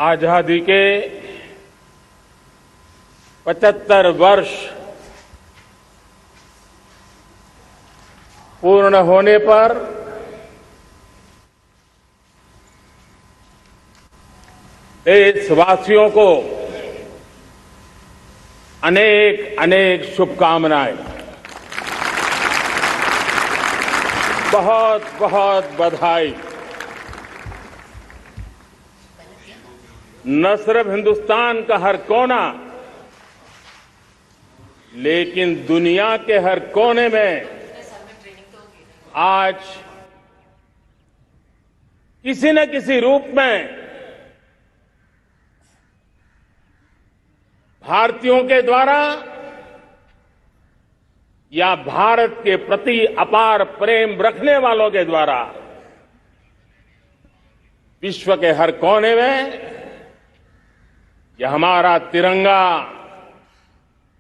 आजादी के 75 वर्ष पूर्ण होने पर देशवासियों को अनेक अनेक शुभकामनाएं, बहुत बहुत बधाई। न सिर्फ हिंदुस्तान का हर कोना, लेकिन दुनिया के हर कोने में आज किसी न किसी रूप में भारतीयों के द्वारा या भारत के प्रति अपार प्रेम रखने वालों के द्वारा विश्व के हर कोने में यह हमारा तिरंगा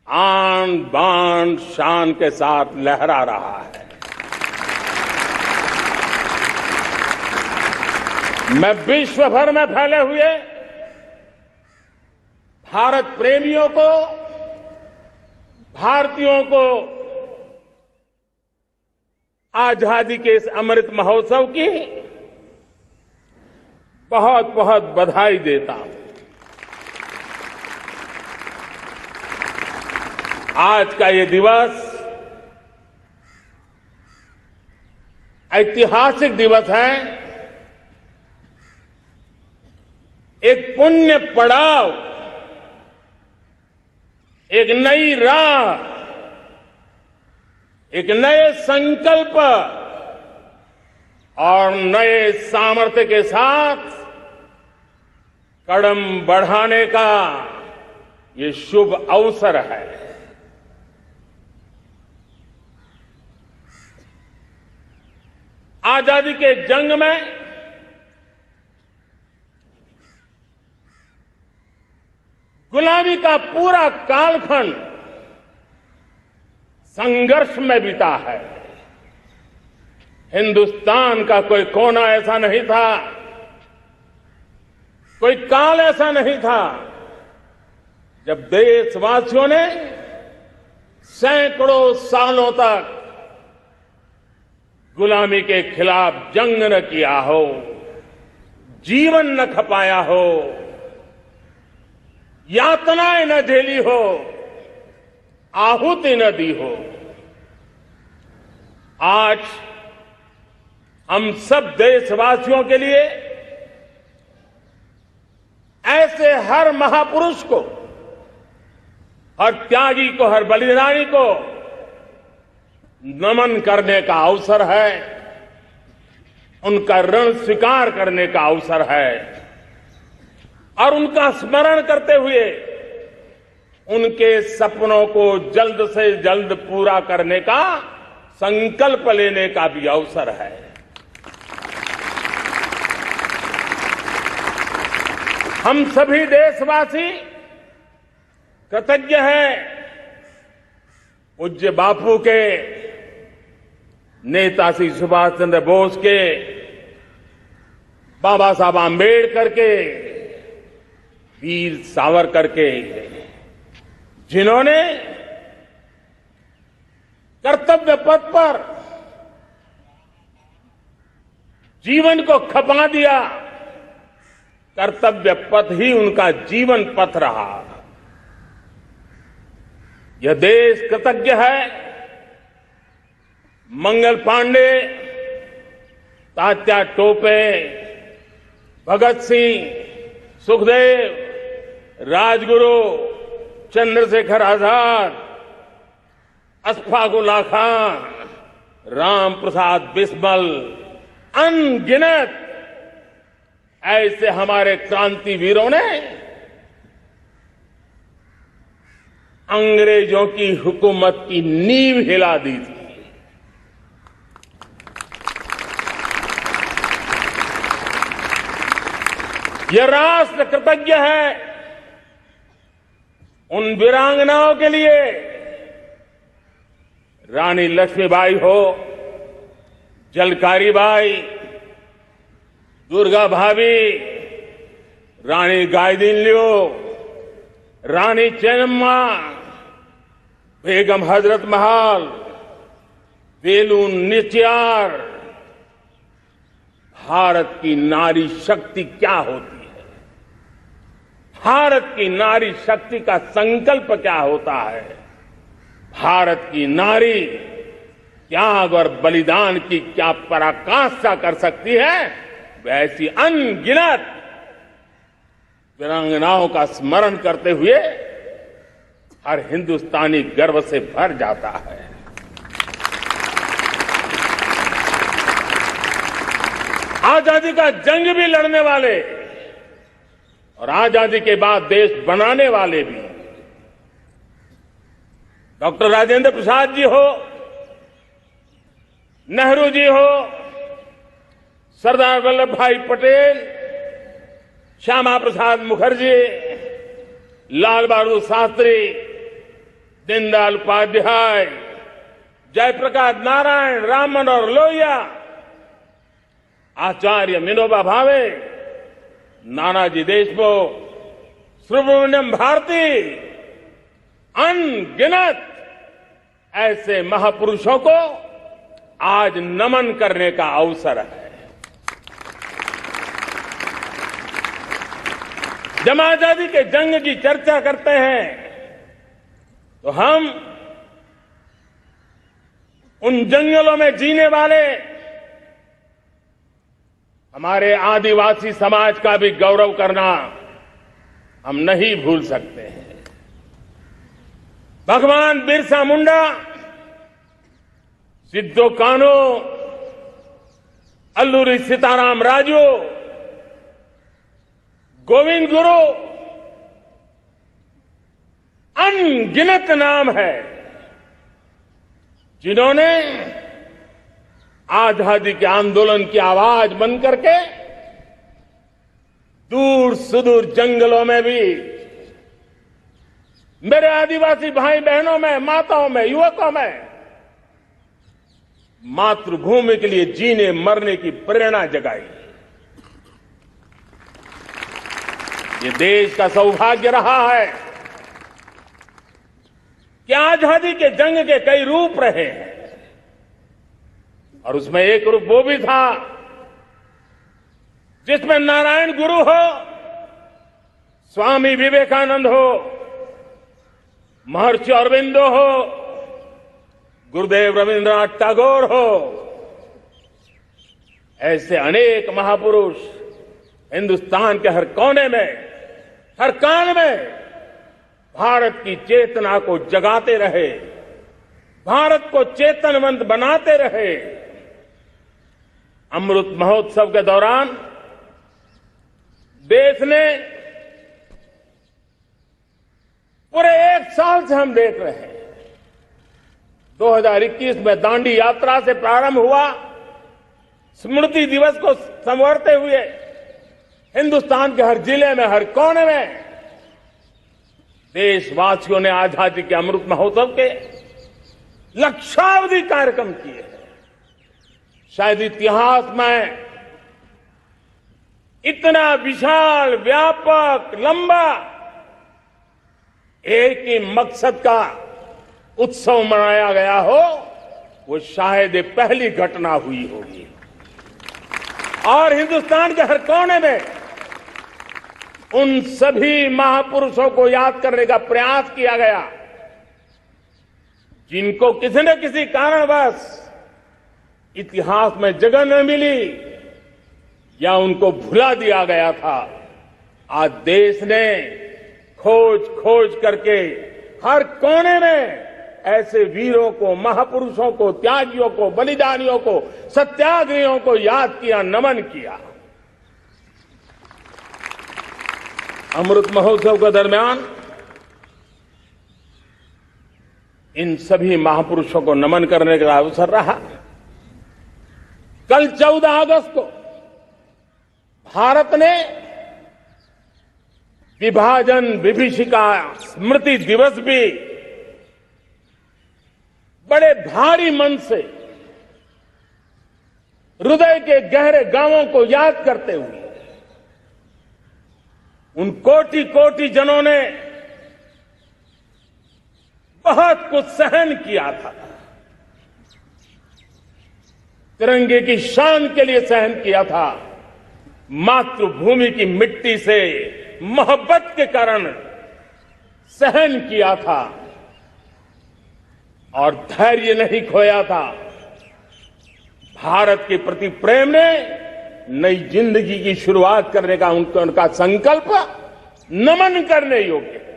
आन बान शान के साथ लहरा रहा है। मैं विश्व भर में फैले हुए भारत प्रेमियों को, भारतीयों को आजादी के इस अमृत महोत्सव की बहुत बहुत बधाई देता हूं। आज का ये दिवस ऐतिहासिक दिवस है। एक पुण्य पड़ाव, एक नई राह, एक नए संकल्प और नए सामर्थ्य के साथ कदम बढ़ाने का ये शुभ अवसर है। आजादी के जंग में गुलामी का पूरा कालखंड संघर्ष में बीता है। हिंदुस्तान का कोई कोना ऐसा नहीं था, कोई काल ऐसा नहीं था जब देशवासियों ने सैकड़ों सालों तक गुलामी के खिलाफ जंग न किया हो, जीवन न खपाया हो, यातनाएं न झेली हो, आहुति न दी हो। आज हम सब देशवासियों के लिए ऐसे हर महापुरुष को, हर त्यागी को, हर बलिदानी को नमन करने का अवसर है, उनका ऋण स्वीकार करने का अवसर है और उनका स्मरण करते हुए उनके सपनों को जल्द से जल्द पूरा करने का संकल्प लेने का भी अवसर है। हम सभी देशवासी कृतज्ञ हैं पूज्य बापू के, नेताजी सुभाष चंद्र बोस के, बाबा साहब आंबेडकर के, वीर सावरकर के, जिन्होंने कर्तव्य पथ पर जीवन को खपा दिया। कर्तव्य पथ ही उनका जीवन पथ रहा। यह देश कृतज्ञ है मंगल पांडे, तात्या टोपे, भगत सिंह, सुखदेव, राजगुरु, चंद्रशेखर आजाद, अशफाक उल्लाह खान, राम प्रसाद बिस्मिल, अनगिनत ऐसे हमारे क्रांति वीरों ने अंग्रेजों की हुकूमत की नींव हिला दी थी। यह राष्ट्र कृतज्ञ है उन वीरांगनाओं के लिए, रानी लक्ष्मीबाई हो, झलकारी बाई, दुर्गा भाभी, रानी गाइदिन्ल्यो, रानी चेन्नम्मा, बेगम हजरत महल, वेलु नाचियार। भारत की नारी शक्ति क्या होती है, भारत की नारी शक्ति का संकल्प क्या होता है, भारत की नारी त्याग और बलिदान की क्या पराकाष्ठा कर सकती है, वैसी अनगिनत वीरांगनाओं का स्मरण करते हुए हर हिंदुस्तानी गर्व से भर जाता है। आजादी का जंग भी लड़ने वाले और आजादी के बाद देश बनाने वाले भी, डॉक्टर राजेंद्र प्रसाद जी हो, नेहरू जी हो, सरदार वल्लभ भाई पटेल, श्यामा प्रसाद मुखर्जी, लाल बहादुर शास्त्री, दीनदयाल उपाध्याय, जयप्रकाश नारायण, राम मनोहर लोहिया, आचार्य विनोबा भावे, नानाजी देशमुख, सुब्रमण्यम भारती, अनगिनत ऐसे महापुरुषों को आज नमन करने का अवसर है। जब आजादी के जंग की चर्चा करते हैं तो हम उन जंगलों में जीने वाले हमारे आदिवासी समाज का भी गौरव करना हम नहीं भूल सकते हैं। भगवान बिरसा मुंडा, सिद्धो कान्हू, अल्लूरी सीताराम राजू, गोविंद गुरु, अनगिनत नाम है जिन्होंने आजादी के आंदोलन की आवाज बन करके दूर सुदूर जंगलों में भी मेरे आदिवासी भाई बहनों में, माताओं में, युवकों में मातृभूमि के लिए जीने मरने की प्रेरणा जगाई। ये देश का सौभाग्य रहा है कि आजादी के जंग के कई रूप रहे हैं और उसमें एक रूप वो भी था जिसमें नारायण गुरु हो, स्वामी विवेकानंद हो, महर्षि अरविंदो हो, गुरुदेव रविन्द्रनाथ टैगोर हो, ऐसे अनेक महापुरुष हिंदुस्तान के हर कोने में, हर काल में भारत की चेतना को जगाते रहे, भारत को चेतनवंत बनाते रहे। अमृत महोत्सव के दौरान देश ने पूरे एक साल से हम देख रहे हैं, 2021 में दांडी यात्रा से प्रारंभ हुआ, स्मृति दिवस को संवारते हुए हिंदुस्तान के हर जिले में, हर कोने में देशवासियों ने आजादी के अमृत महोत्सव के लक्षावधि कार्यक्रम किए। शायद इतिहास में इतना विशाल, व्यापक, लंबा एक ही मकसद का उत्सव मनाया गया हो, वो शायद ये पहली घटना हुई होगी। और हिंदुस्तान के हर कोने में उन सभी महापुरुषों को याद करने का प्रयास किया गया जिनको किसी न किसी कारणवश इतिहास में जगह न मिली या उनको भुला दिया गया था। आज देश ने खोज खोज करके हर कोने में ऐसे वीरों को, महापुरुषों को, त्यागियों को, बलिदानियों को, सत्याग्रहियों को याद किया, नमन किया। अमृत महोत्सव के दरमियान इन सभी महापुरुषों को नमन करने का अवसर रहा। कल 14 अगस्त को भारत ने विभाजन विभीषिका स्मृति दिवस भी बड़े भारी मन से हृदय के गहरे गांवों को याद करते हुए उन कोटि कोटि जनों ने बहुत कुछ सहन किया था, तिरंगे की शान के लिए सहन किया था, मातृभूमि की मिट्टी से मोहब्बत के कारण सहन किया था और धैर्य नहीं खोया था। भारत के प्रति प्रेम ने नई जिंदगी की शुरुआत करने का उनका संकल्प नमन करने योग्य है,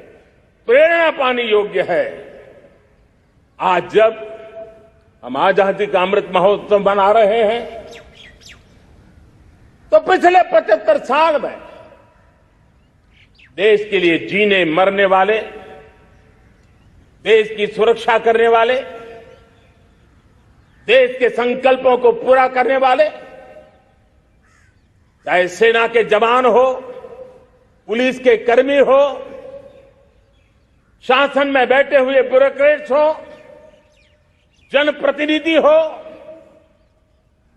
प्रेरणा पाने योग्य है। आज जब हम आजादी का अमृत महोत्सव मना रहे हैं तो पिछले 75 साल में देश के लिए जीने मरने वाले, देश की सुरक्षा करने वाले, देश के संकल्पों को पूरा करने वाले, चाहे सेना के जवान हो, पुलिस के कर्मी हो, शासन में बैठे हुए ब्यूरोक्रेट्स हो, जनप्रतिनिधि हो,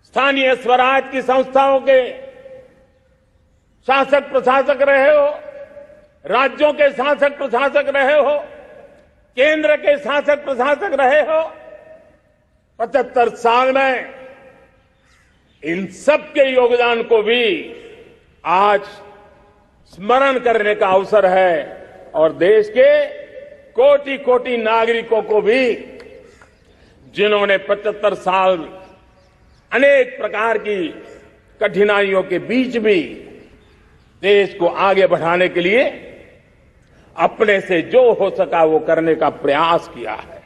स्थानीय स्वराज की संस्थाओं के शासक प्रशासक रहे हो, राज्यों के शासक प्रशासक रहे हो, केंद्र के शासक प्रशासक रहे हो, 75 साल में इन सबके योगदान को भी आज स्मरण करने का अवसर है और देश के कोटि कोटि नागरिकों को भी जिन्होंने 75 साल अनेक प्रकार की कठिनाइयों के बीच भी देश को आगे बढ़ाने के लिए अपने से जो हो सका वो करने का प्रयास किया है।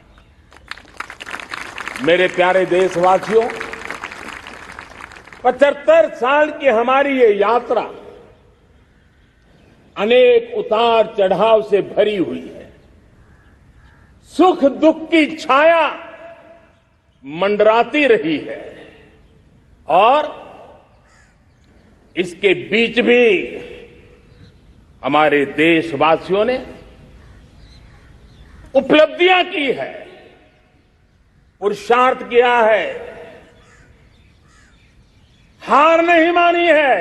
मेरे प्यारे देशवासियों, 75 साल की हमारी ये यात्रा अनेक उतार चढ़ाव से भरी हुई है। सुख दुख की छाया मंडराती रही है और इसके बीच भी हमारे देशवासियों ने उपलब्धियां की है, पुरुषार्थ किया है, हार नहीं मानी है,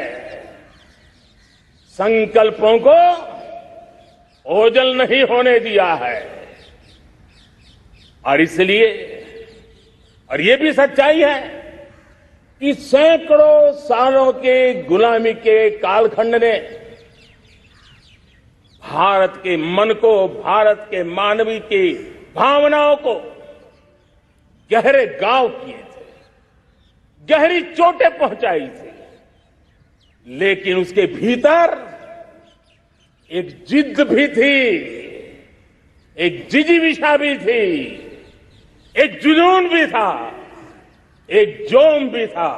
संकल्पों को ओझल नहीं होने दिया है। और इसलिए और ये भी सच्चाई है कि सैकड़ों सालों के गुलामी के कालखंड ने भारत के मन को, भारत के मानवीय की भावनाओं को गहरे घाव किए थे, गहरी चोटें पहुंचाई थी, लेकिन उसके भीतर एक जिद भी थी, एक जिजीविषा भी थी, एक जुनून भी था, एक जोम भी था।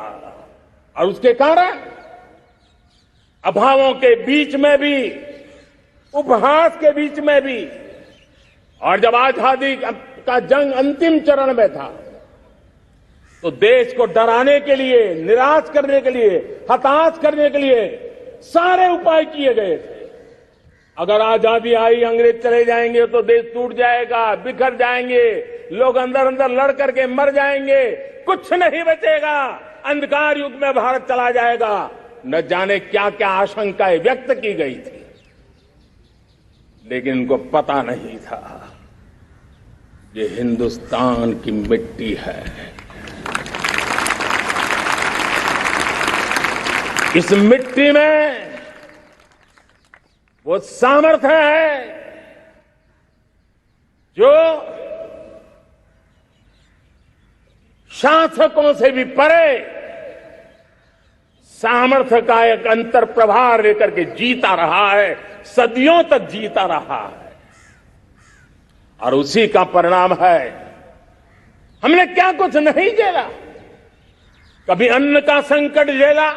और उसके कारण अभावों के बीच में भी, उपहास के बीच में भी, और जब आजादी का जंग अंतिम चरण में था तो देश को डराने के लिए, निराश करने के लिए, हताश करने के लिए सारे उपाय किए गए थे। अगर आजादी आई, अंग्रेज चले जाएंगे तो देश टूट जाएगा, बिखर जाएंगे, लोग अंदर अंदर लड़ करके मर जाएंगे, कुछ नहीं बचेगा, अंधकार युग में भारत चला जाएगा। न जाने क्या क्या आशंकाएं व्यक्त की गई थी, लेकिन उनको पता नहीं था ये हिंदुस्तान की मिट्टी है, इस मिट्टी में वो सामर्थ्य है जो शासकों से भी परे सामर्थ्य का एक अंतर प्रभाव लेकर के जीता रहा है, सदियों तक जीता रहा है। और उसी का परिणाम है हमने क्या कुछ नहीं झेला। कभी अन्न का संकट झेला,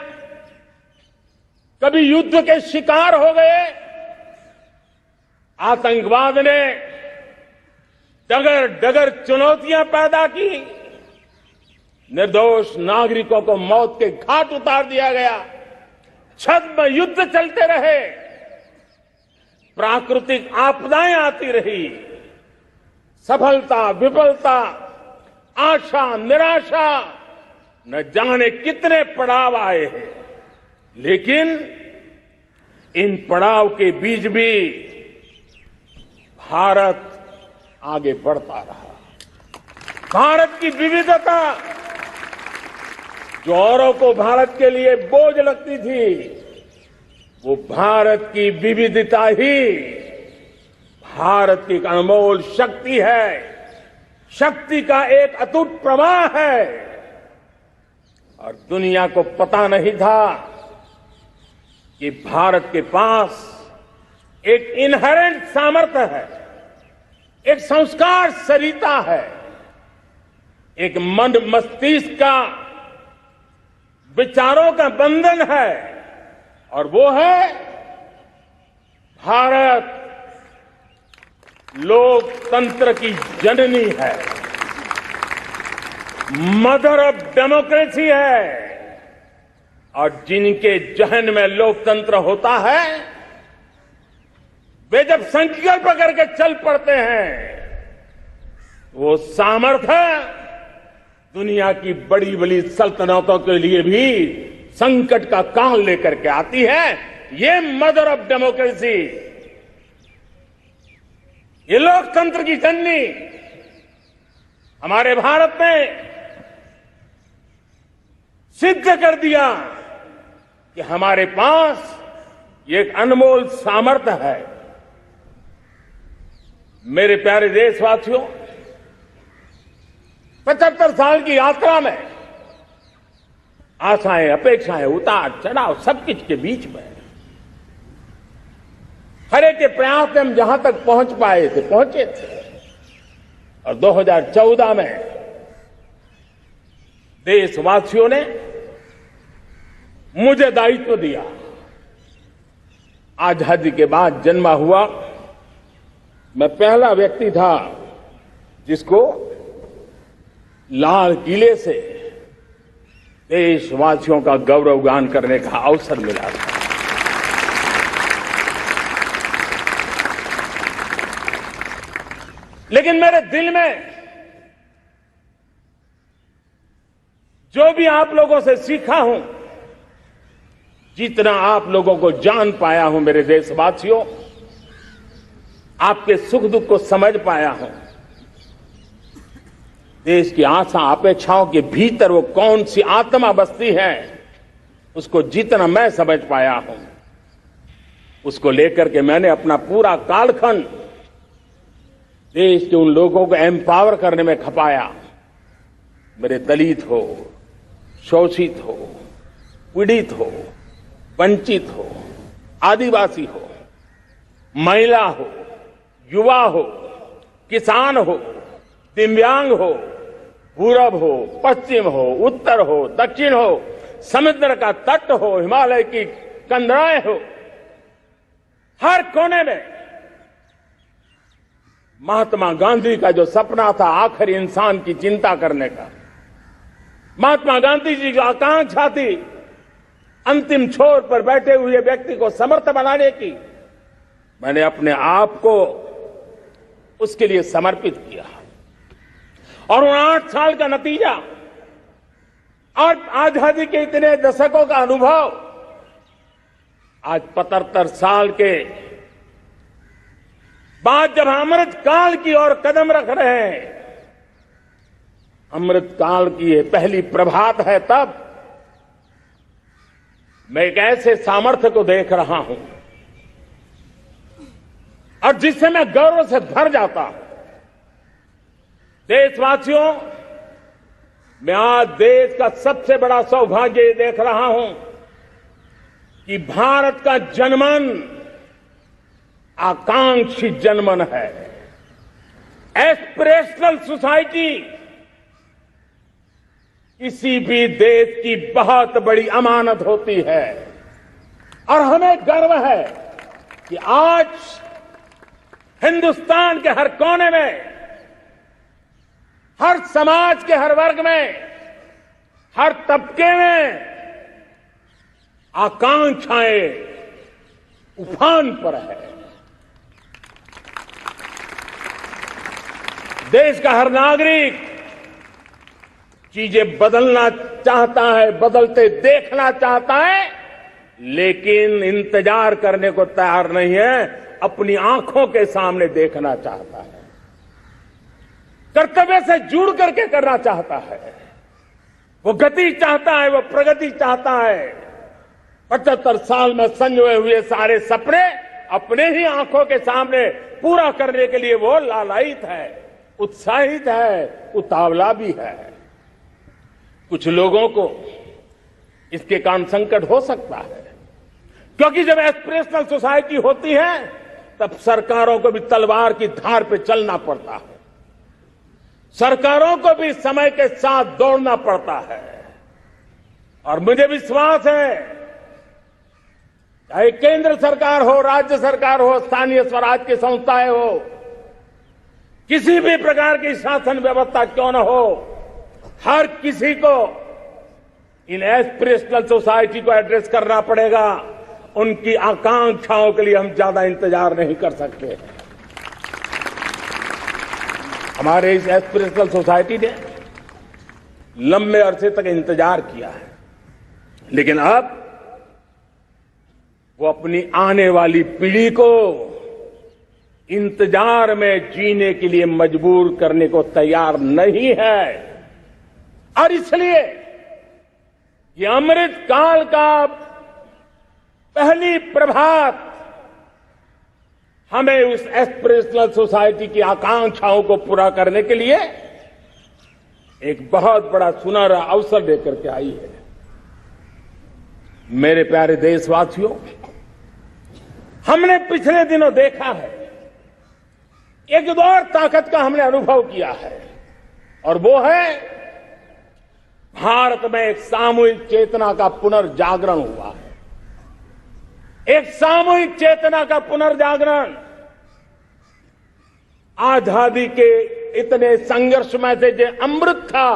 कभी युद्ध के शिकार हो गए, आतंकवाद ने डगर डगर चुनौतियां पैदा की, निर्दोष नागरिकों को मौत के घाट उतार दिया गया, छद्म युद्ध चलते रहे, प्राकृतिक आपदाएं आती रही, सफलता विफलता, आशा निराशा, न जाने कितने पड़ाव आए हैं, लेकिन इन पड़ाव के बीच भी भारत आगे बढ़ता रहा। भारत की विविधता जो औरों को भारत के लिए बोझ लगती थी, वो भारत की विविधता ही भारत की एक अनमोल शक्ति है, शक्ति का एक अटूट प्रवाह है। और दुनिया को पता नहीं था कि भारत के पास एक इनहेरेंट सामर्थ्य है, एक संस्कार सरिता है, एक मन मस्तिष्क का विचारों का बंधन है, और वो है भारत लोकतंत्र की जननी है, मदर ऑफ डेमोक्रेसी है। और जिनके जहन में लोकतंत्र होता है, वे जब संकल्प करके चल पड़ते हैं, वो सामर्थ्य दुनिया की बड़ी बड़ी सल्तनतों के लिए भी संकट का काल लेकर के आती है। ये मदर ऑफ डेमोक्रेसी, ये लोकतंत्र की जननी हमारे भारत ने सिद्ध कर दिया कि हमारे पास ये एक अनमोल सामर्थ्य है। मेरे प्यारे देशवासियों, 75 साल की यात्रा में आशाएं, अपेक्षाएं, उतार चढ़ाव सब कुछ के बीच में हर एक के प्रयास से हम जहां तक पहुंच पाए थे, पहुंचे थे। और 2014 में देशवासियों ने मुझे दायित्व दिया। आजादी के बाद जन्मा हुआ मैं पहला व्यक्ति था जिसको लाल किले से देशवासियों का गौरवगान करने का अवसर मिला था। लेकिन मेरे दिल में जो भी आप लोगों से सीखा हूं, जितना आप लोगों को जान पाया हूं मेरे देशवासियों, आपके सुख दुख को समझ पाया हूं, देश की आशा अपेक्षाओं के भीतर वो कौन सी आत्मा बसती है, उसको जितना मैं समझ पाया हूं, उसको लेकर के मैंने अपना पूरा कालखंड देश के उन लोगों को एम्पावर करने में खपाया। मेरे दलित हो, शोषित हो, पीड़ित हो, वंचित हो, आदिवासी हो, महिला हो, युवा हो, किसान हो, दिव्यांग हो, पूरब हो, पश्चिम हो, उत्तर हो, दक्षिण हो, समुद्र का तट हो, हिमालय की कंदराएं हो, हर कोने में महात्मा गांधी का जो सपना था आखिर इंसान की चिंता करने का, महात्मा गांधी जी की आकांक्षा थी अंतिम छोर पर बैठे हुए व्यक्ति को समर्थ बनाने की, मैंने अपने आप को उसके लिए समर्पित किया। और उन 8 साल का नतीजा और आजादी के इतने दशकों का अनुभव आज 75 साल के बाद जब अमृत काल की ओर कदम रख रहे हैं, अमृत काल की ये पहली प्रभात है, तब मैं एक ऐसे सामर्थ्य को देख रहा हूं और जिससे मैं गर्व से भर जाता हूं। देशवासियों, मैं आज देश का सबसे बड़ा सौभाग्य ये देख रहा हूं कि भारत का जनमन आकांक्षी जनमन है, एस्पिरेशनल सोसाइटी किसी भी देश की बहुत बड़ी अमानत होती है। और हमें गर्व है कि आज हिंदुस्तान के हर कोने में, हर समाज के हर वर्ग में, हर तबके में आकांक्षाएं उफान पर है। देश का हर नागरिक चीजें बदलना चाहता है, बदलते देखना चाहता है, लेकिन इंतजार करने को तैयार नहीं है, अपनी आंखों के सामने देखना चाहता है, कर्तव्य से जुड़ करके करना चाहता है, वो गति चाहता है, वो प्रगति चाहता है। 75 साल में संजोए हुए सारे सपने अपने ही आंखों के सामने पूरा करने के लिए वो लालायित है, उत्साहित है, उतावला भी है। कुछ लोगों को इसके कारण संकट हो सकता है, क्योंकि जब एस्पिरेशनल सोसाइटी होती है तब सरकारों को भी तलवार की धार पे चलना पड़ता है, सरकारों को भी समय के साथ दौड़ना पड़ता है। और मुझे विश्वास है, चाहे केंद्र सरकार हो, राज्य सरकार हो, स्थानीय स्वराज की संस्थाएं हो, किसी भी प्रकार की शासन व्यवस्था क्यों न हो, हर किसी को इन एस्पिरेशनल सोसाइटी को एड्रेस करना पड़ेगा। उनकी आकांक्षाओं के लिए हम ज्यादा इंतजार नहीं कर सकते। हमारे इस एस्पिरेशनल सोसाइटी ने लंबे अरसे तक इंतजार किया है, लेकिन अब वो अपनी आने वाली पीढ़ी को इंतजार में जीने के लिए मजबूर करने को तैयार नहीं है। और इसलिए ये अमृत काल का पहली प्रभात हमें उस एस्पिरेशनल सोसाइटी की आकांक्षाओं को पूरा करने के लिए एक बहुत बड़ा सुनहरा अवसर देकर के आई है। मेरे प्यारे देशवासियों, हमने पिछले दिनों देखा है, एक और ताकत का हमने अनुभव किया है, और वो है भारत में एक सामूहिक चेतना का पुनर्जागरण हुआ है। एक सामूहिक चेतना का पुनर्जागरण। आजादी के इतने संघर्ष में से जो अमृत था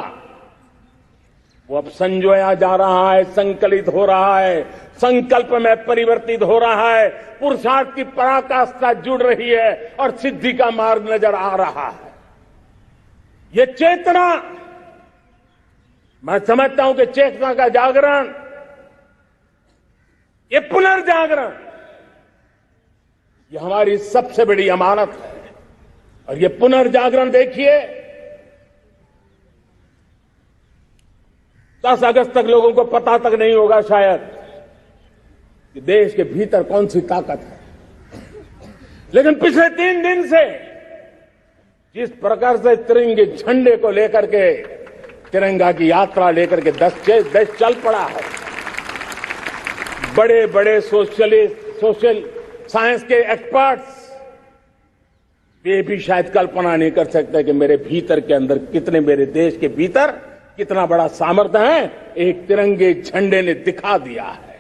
वो अब संजोया जा रहा है, संकलित हो रहा है, संकल्प में परिवर्तित हो रहा है, पुरुषार्थ की पराकाष्ठा जुड़ रही है और सिद्धि का मार्ग नजर आ रहा है। ये चेतना, मैं समझता हूं कि चेतना का जागरण, ये पुनर्जागरण, ये हमारी सबसे बड़ी अमानत है। और ये पुनर्जागरण देखिए, 10 अगस्त तक लोगों को पता तक नहीं होगा शायद कि देश के भीतर कौन सी ताकत है, लेकिन पिछले 3 दिन से जिस प्रकार से तिरंगे झंडे को लेकर के, तिरंगा की यात्रा लेकर के देश चल पड़ा है। बड़े बड़े सोशल साइंस के एक्सपर्ट्स ये भी शायद कल्पना नहीं कर सकते कि मेरे भीतर के अंदर कितने, मेरे देश के भीतर कितना बड़ा सामर्थ्य है, एक तिरंगे झंडे ने दिखा दिया है।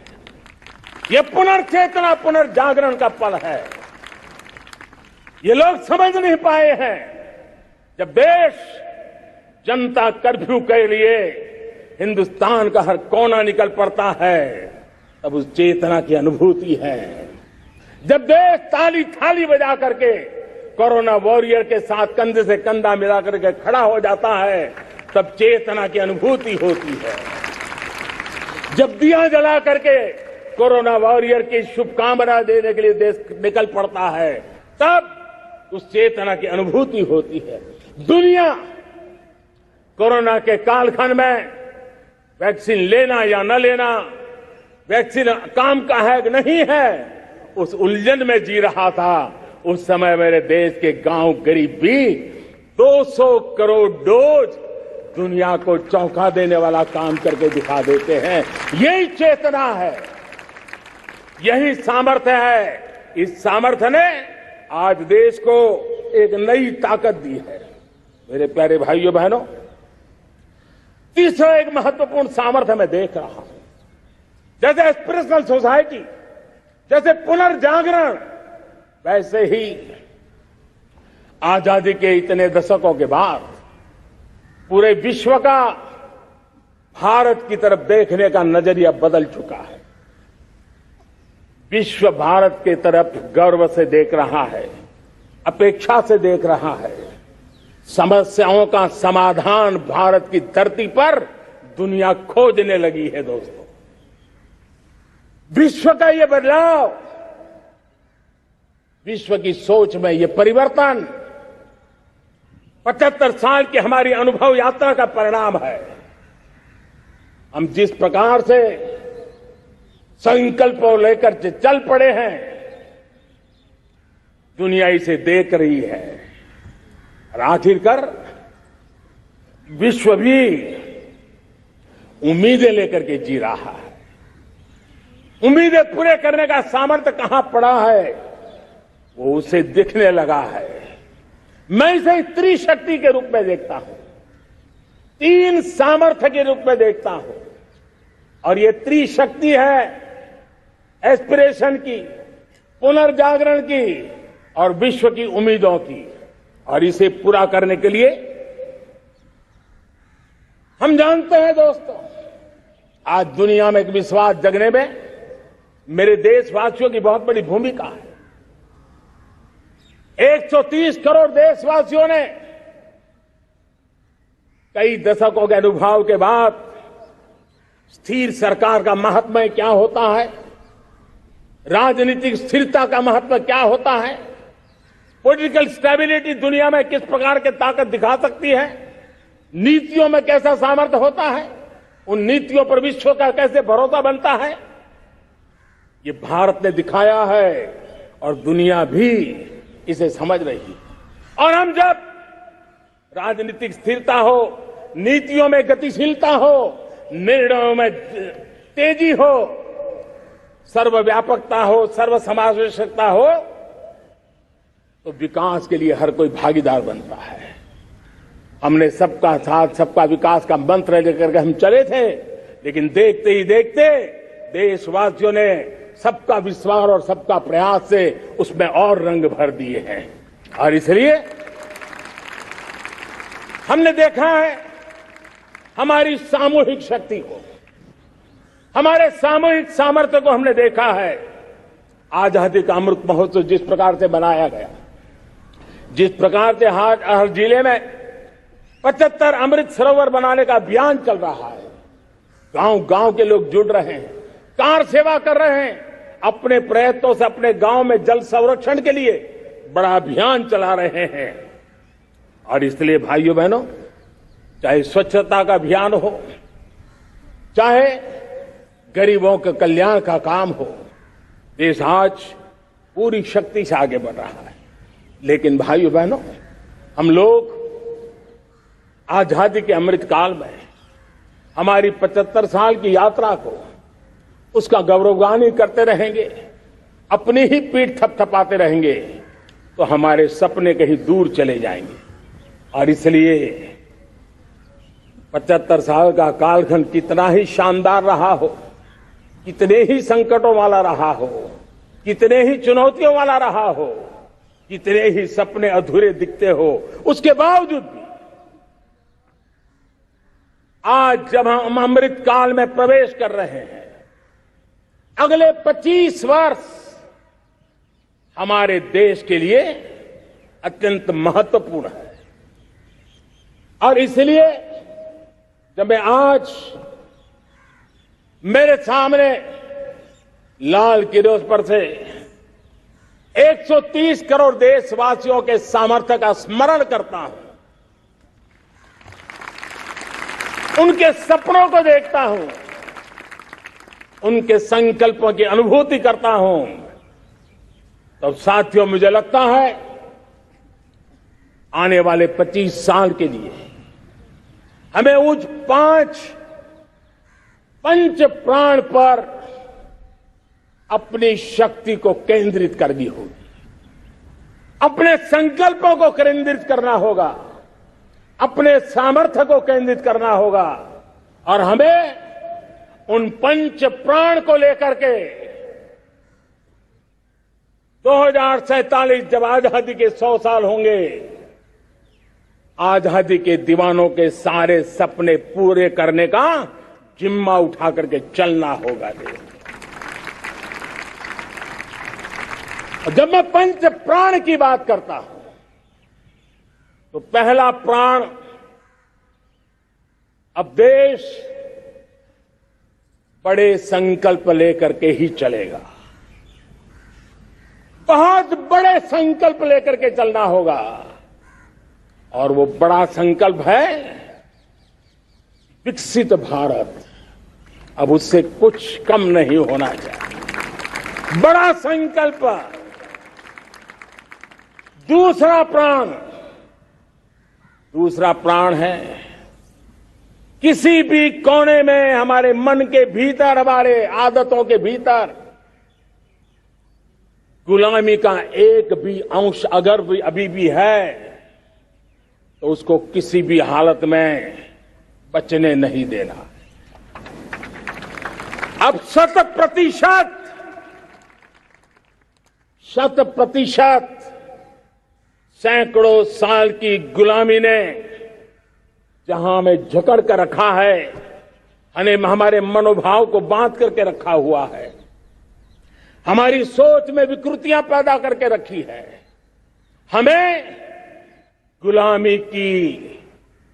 ये पुनर्चेतना, पुनर्जागरण का पल है। ये लोग समझ नहीं पाए हैं। जब देश जनता कर्फ्यू के लिए हिंदुस्तान का हर कोना निकल पड़ता है, तब उस चेतना की अनुभूति है। जब देश ताली थाली बजा करके कोरोना वॉरियर के साथ कंधे से कंधा मिला करके खड़ा हो जाता है, तब चेतना की अनुभूति होती है। जब दिया जला करके कोरोना वॉरियर की शुभकामना देने के लिए देश निकल पड़ता है, तब उस चेतना की अनुभूति होती है। दुनिया कोरोना के कालखंड में वैक्सीन लेना या न लेना, वैक्सीन काम का है कि नहीं है, उस उलझन में जी रहा था। उस समय मेरे देश के गांव गरीब भी 200 करोड़ डोज दुनिया को चौंका देने वाला काम करके दिखा देते हैं। यही चेतना है, यही सामर्थ्य है। इस सामर्थ्य ने आज देश को एक नई ताकत दी है। मेरे प्यारे भाइयों बहनों, तीसरा एक महत्वपूर्ण सामर्थ्य मैं देख रहा हूं। जैसे एस्पिरेशनल सोसाइटी, जैसे पुनर्जागरण, वैसे ही आजादी के इतने दशकों के बाद पूरे विश्व का भारत की तरफ देखने का नजरिया बदल चुका है। विश्व भारत की तरफ गर्व से देख रहा है, अपेक्षा से देख रहा है। समस्याओं का समाधान भारत की धरती पर दुनिया खोजने लगी है। दोस्तों, विश्व का ये बदलाव, विश्व की सोच में ये परिवर्तन 75 साल की हमारी अनुभव यात्रा का परिणाम है। हम जिस प्रकार से संकल्पों लेकर चल पड़े हैं, दुनिया इसे देख रही है और आखिरकार विश्व भी उम्मीदें लेकर के जी रहा है। उम्मीदें पूरे करने का सामर्थ्य कहां पड़ा है, वो उसे दिखने लगा है। मैं इसे त्रिशक्ति के रूप में देखता हूं, 3 सामर्थ्य के रूप में देखता हूं। और ये त्रिशक्ति है एस्पिरेशन की, पुनर्जागरण की और विश्व की उम्मीदों की। और इसे पूरा करने के लिए हम जानते हैं दोस्तों, आज दुनिया में एक विश्वास जगने में मेरे देशवासियों की बहुत बड़ी भूमिका है। 130 करोड़ देशवासियों ने कई दशकों के अनुभव के बाद स्थिर सरकार का महत्व क्या होता है, राजनीतिक स्थिरता का महत्व क्या होता है, पॉलिटिकल स्टेबिलिटी दुनिया में किस प्रकार की ताकत दिखा सकती है, नीतियों में कैसा सामर्थ्य होता है, उन नीतियों पर विश्व का कैसे भरोसा बनता है, ये भारत ने दिखाया है और दुनिया भी इसे समझ रही है। और हम जब राजनीतिक स्थिरता हो, नीतियों में गतिशीलता हो, निर्णयों में तेजी हो, सर्वव्यापकता हो, सर्वसमावेशकता हो, तो विकास के लिए हर कोई भागीदार बनता है। हमने सबका साथ सबका विकास का मंत्र लेकर के हम चले थे, लेकिन देखते ही देखते देशवासियों ने सबका विश्वास और सबका प्रयास से उसमें और रंग भर दिए हैं। और इसलिए हमने देखा है हमारी सामूहिक शक्ति को, हमारे सामूहिक सामर्थ्य को हमने देखा है। आजादी का अमृत महोत्सव जिस प्रकार से बनाया गया, जिस प्रकार से हर जिले में 75 अमृत सरोवर बनाने का अभियान चल रहा है, गांव गांव के लोग जुड़ रहे हैं, कार सेवा कर रहे हैं, अपने प्रयत्नों से अपने गांव में जल संरक्षण के लिए बड़ा अभियान चला रहे हैं। और इसलिए भाइयों बहनों, चाहे स्वच्छता का अभियान हो, चाहे गरीबों के कल्याण का काम हो, देश आज पूरी शक्ति से आगे बढ़ रहा है। लेकिन भाइयों बहनों, हम लोग आजादी के अमृत काल में हमारी 75 साल की यात्रा को, उसका गौरवगान करते रहेंगे, अपनी ही पीठ थपथपाते रहेंगे, तो हमारे सपने कहीं दूर चले जाएंगे। और इसलिए 75 साल का कालखंड कितना ही शानदार रहा हो, कितने ही संकटों वाला रहा हो, कितने ही चुनौतियों वाला रहा हो, कितने ही सपने अधूरे दिखते हो, उसके बावजूद भी आज जब हम अमृत काल में प्रवेश कर रहे हैं, अगले 25 वर्ष हमारे देश के लिए अत्यंत महत्वपूर्ण है। और इसलिए जब मैं आज मेरे सामने लाल किले पर से 130 करोड़ देशवासियों के सामर्थ्य का स्मरण करता हूं, उनके सपनों को देखता हूं, उनके संकल्पों की अनुभूति करता हूं, तब साथियों मुझे लगता है आने वाले 25 साल के लिए हमें उस पंच प्राण पर अपनी शक्ति को केंद्रित करनी होगी, अपने संकल्पों को केंद्रित करना होगा, अपने सामर्थ्य को केंद्रित करना होगा। और हमें उन पंच प्राण को लेकर के 2047 जब आजादी के 100 साल होंगे, आजादी के दीवानों के सारे सपने पूरे करने का जिम्मा उठा करके चलना होगा। जब मैं पंच प्राण की बात करता हूं, तो पहला प्राण, अब देश बड़े संकल्प लेकर के ही चलेगा। बहुत बड़े संकल्प लेकर के चलना होगा और वो बड़ा संकल्प है विकसित भारत। अब उससे कुछ कम नहीं होना चाहिए। बड़ा संकल्प। दूसरा प्राण है किसी भी कोने में हमारे मन के भीतर, हमारे आदतों के भीतर गुलामी का एक भी अंश अगर भी अभी भी है तो उसको किसी भी हालत में बचने नहीं देना। अब 100% सैकड़ों साल की गुलामी ने जहां हमें जकड़ कर रखा है, हमारे मनोभाव को बांध करके रखा हुआ है, हमारी सोच में विकृतियां पैदा करके रखी है, हमें गुलामी की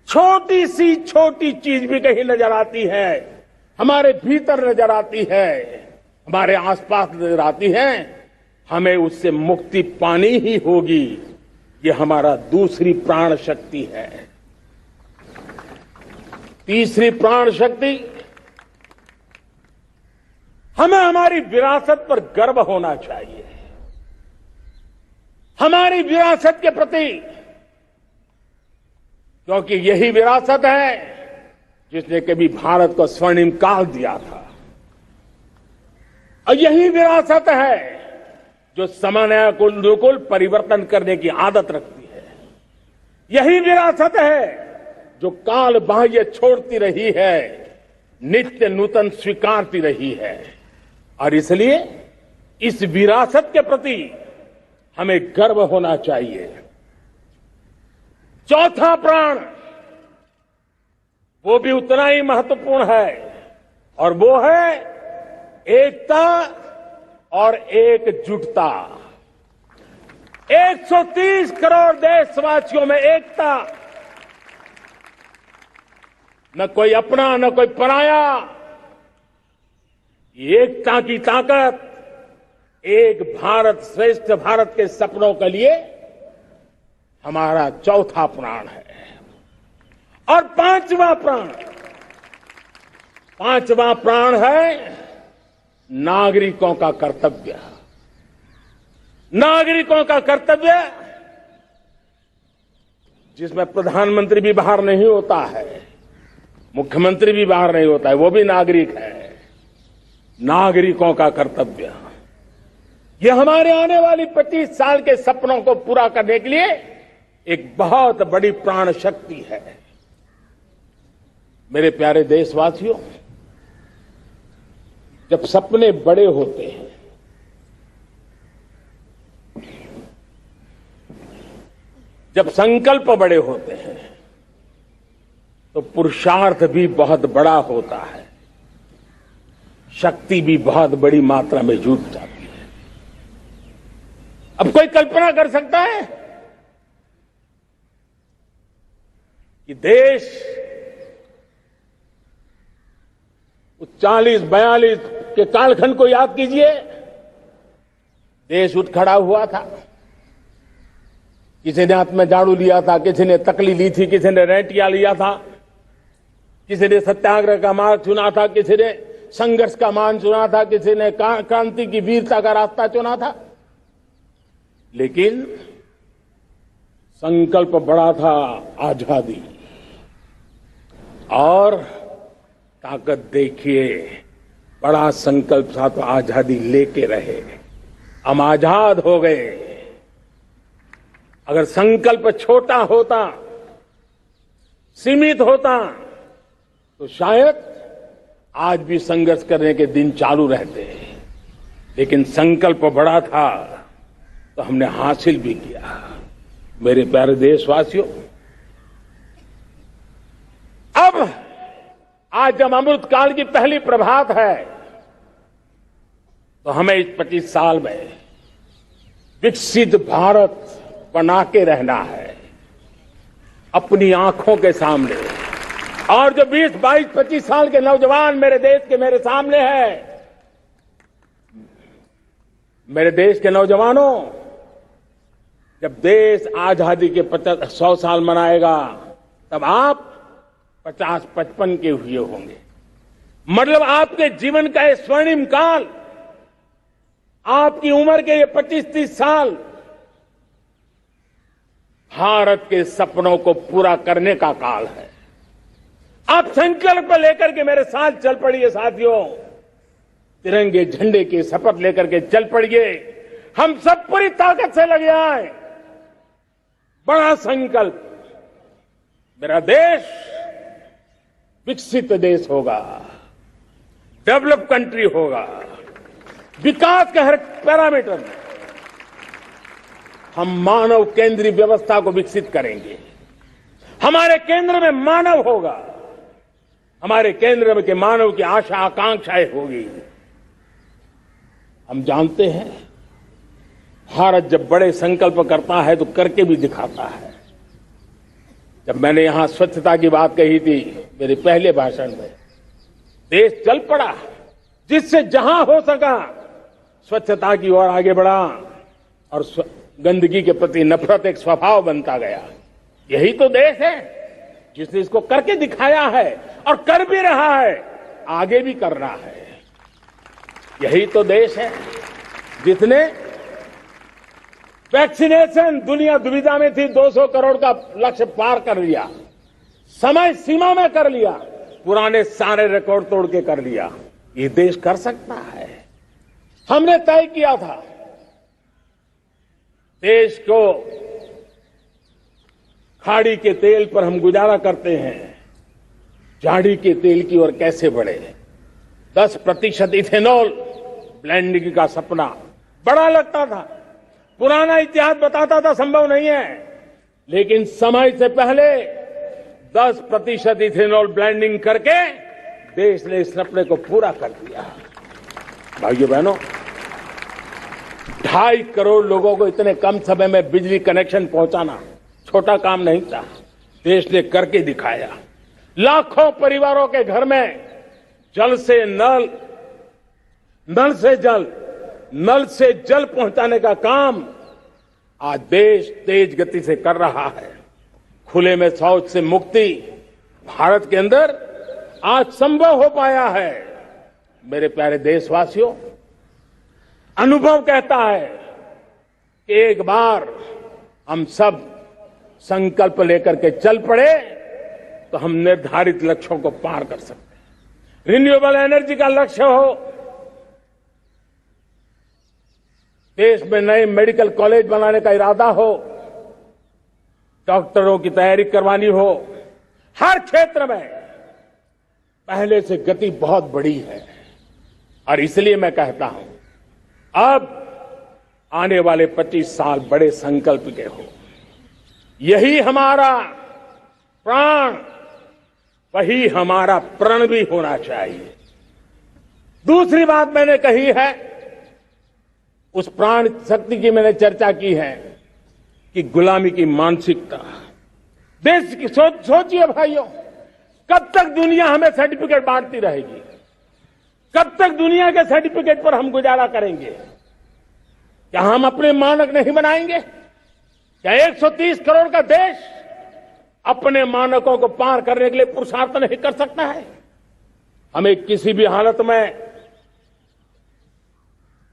छोटी सी छोटी चीज भी कहीं नजर आती है, हमारे भीतर नजर आती है, हमारे आसपास नजर आती है, हमें उससे मुक्ति पानी ही होगी। ये हमारा दूसरी प्राण शक्ति है। तीसरी प्राण शक्ति, हमें हमारी विरासत पर गर्व होना चाहिए। हमारी विरासत के प्रति, क्योंकि यही विरासत है जिसने कभी भारत को स्वर्णिम काल दिया था, और यही विरासत है जो समय को अनुकूल परिवर्तन करने की आदत रखती है। यही विरासत है जो काल बाह्य छोड़ती रही है, नित्य नूतन स्वीकारती रही है। और इसलिए इस विरासत के प्रति हमें गर्व होना चाहिए। चौथा प्राण, वो भी उतना ही महत्वपूर्ण है, और वो है एकता और एकजुटता। 130 करोड़ देशवासियों में एकता, न कोई अपना न कोई पराया। एकता की ताकत एक भारत श्रेष्ठ भारत के सपनों के लिए हमारा चौथा प्राण है। और पांचवा प्राण है नागरिकों का कर्तव्य। नागरिकों का कर्तव्य जिसमें प्रधानमंत्री भी बाहर नहीं होता है, मुख्यमंत्री भी बाहर नहीं होता है, वो भी नागरिक है। नागरिकों का कर्तव्य, यह हमारे आने वाली 25 साल के सपनों को पूरा करने के लिए एक बहुत बड़ी प्राण शक्ति है। मेरे प्यारे देशवासियों, जब सपने बड़े होते हैं, जब संकल्प बड़े होते हैं, तो पुरुषार्थ भी बहुत बड़ा होता है, शक्ति भी बहुत बड़ी मात्रा में जुट जाती है। अब कोई कल्पना कर सकता है कि देश 40-42 के कालखंड को याद कीजिए। देश उठ खड़ा हुआ था, किसी ने हाथ में झाड़ू लिया था, किसी ने तकली ली थी, किसी ने रेंटिया लिया था, किसी ने सत्याग्रह का मार्ग चुना था, किसी ने संघर्ष का मान चुना था, किसी ने क्रांति की वीरता का रास्ता चुना था। लेकिन संकल्प बड़ा था आजादी, और ताकत देखिए, बड़ा संकल्प था तो आजादी लेके रहे। हम आजाद हो गए। अगर संकल्प छोटा होता, सीमित होता, तो शायद आज भी संघर्ष करने के दिन चालू रहते। लेकिन संकल्प बड़ा था तो हमने हासिल भी किया। मेरे प्यारे देशवासियों, अब आज जब अमृत काल की पहली प्रभात है, तो हमें इस 25 साल में विकसित भारत बना के रहना है। अपनी आंखों के सामने और जो 20, 22, 25 साल के नौजवान मेरे देश के मेरे सामने हैं, मेरे देश के नौजवानों, जब देश आजादी के 100 साल मनाएगा तब आप 50-55 के हुए होंगे। मतलब आपके जीवन का ये स्वर्णिम काल, आपकी उम्र के ये 25-30 साल भारत के सपनों को पूरा करने का काल है। आप संकल्प लेकर के मेरे साथ चल पड़िए साथियों, तिरंगे झंडे की शपथ लेकर के चल पड़िए। हम सब पूरी ताकत से लगे आए। बड़ा संकल्प, मेरा देश विकसित देश होगा, डेवलप कंट्री होगा। विकास के हर पैरामीटर में हम मानव केंद्रीय व्यवस्था को विकसित करेंगे। हमारे केंद्र में मानव होगा, हमारे केंद्र में के मानव की आशा आकांक्षाएं होगी। हम जानते हैं भारत जब बड़े संकल्प करता है तो करके भी दिखाता है। जब मैंने यहां स्वच्छता की बात कही थी मेरे पहले भाषण में, देश चल पड़ा, जिससे जहां हो सका स्वच्छता की ओर आगे बढ़ा और गंदगी के प्रति नफरत एक स्वभाव बनता गया। यही तो देश है जिसने इसको करके दिखाया है और कर भी रहा है, आगे भी कर रहा है। यही तो देश है जिसने वैक्सीनेशन, दुनिया दुविधा में थी, 200 करोड़ का लक्ष्य पार कर लिया, समय सीमा में कर लिया, पुराने सारे रिकॉर्ड तोड़ के कर लिया। ये देश कर सकता है। हमने तय किया था देश को खाड़ी के तेल पर हम गुजारा करते हैं, झाड़ी के तेल की ओर कैसे बढ़े। 10% इथेनॉल ब्लेंडिंग का सपना बड़ा लगता था, पुराना इतिहास बताता था संभव नहीं है, लेकिन समय से पहले 10% इथेनॉल ब्लेंडिंग करके देश ने इस सपने को पूरा कर दिया। भाइयों बहनों, 2.5 करोड़ लोगों को इतने कम समय में बिजली कनेक्शन पहुंचाना छोटा काम नहीं था, देश ने करके दिखाया। लाखों परिवारों के घर में जल से नल, नल से जल, नल से जल पहुंचाने का काम आज देश तेज गति से कर रहा है। खुले में शौच से मुक्ति भारत के अंदर आज संभव हो पाया है। मेरे प्यारे देशवासियों, अनुभव कहता है कि एक बार हम सब संकल्प लेकर के चल पड़े तो हम निर्धारित लक्ष्यों को पार कर सकते हैं। रिन्यूएबल एनर्जी का लक्ष्य हो, देश में नए मेडिकल कॉलेज बनाने का इरादा हो, डॉक्टरों की तैयारी करवानी हो, हर क्षेत्र में पहले से गति बहुत बड़ी है। और इसलिए मैं कहता हूं, अब आने वाले 25 साल बड़े संकल्प के हो। यही हमारा प्राण, वही हमारा प्रण भी होना चाहिए। दूसरी बात मैंने कही है, उस प्राण शक्ति की मैंने चर्चा की है कि गुलामी की मानसिकता। देश की सोचिए भाइयों, कब तक दुनिया हमें सर्टिफिकेट बांटती रहेगी? कब तक दुनिया के सर्टिफिकेट पर हम गुजारा करेंगे? क्या हम अपने मानक नहीं बनाएंगे? क्या 130 करोड़ का देश अपने मानकों को पार करने के लिए पुरुषार्थ नहीं कर सकता है? हमें किसी भी हालत में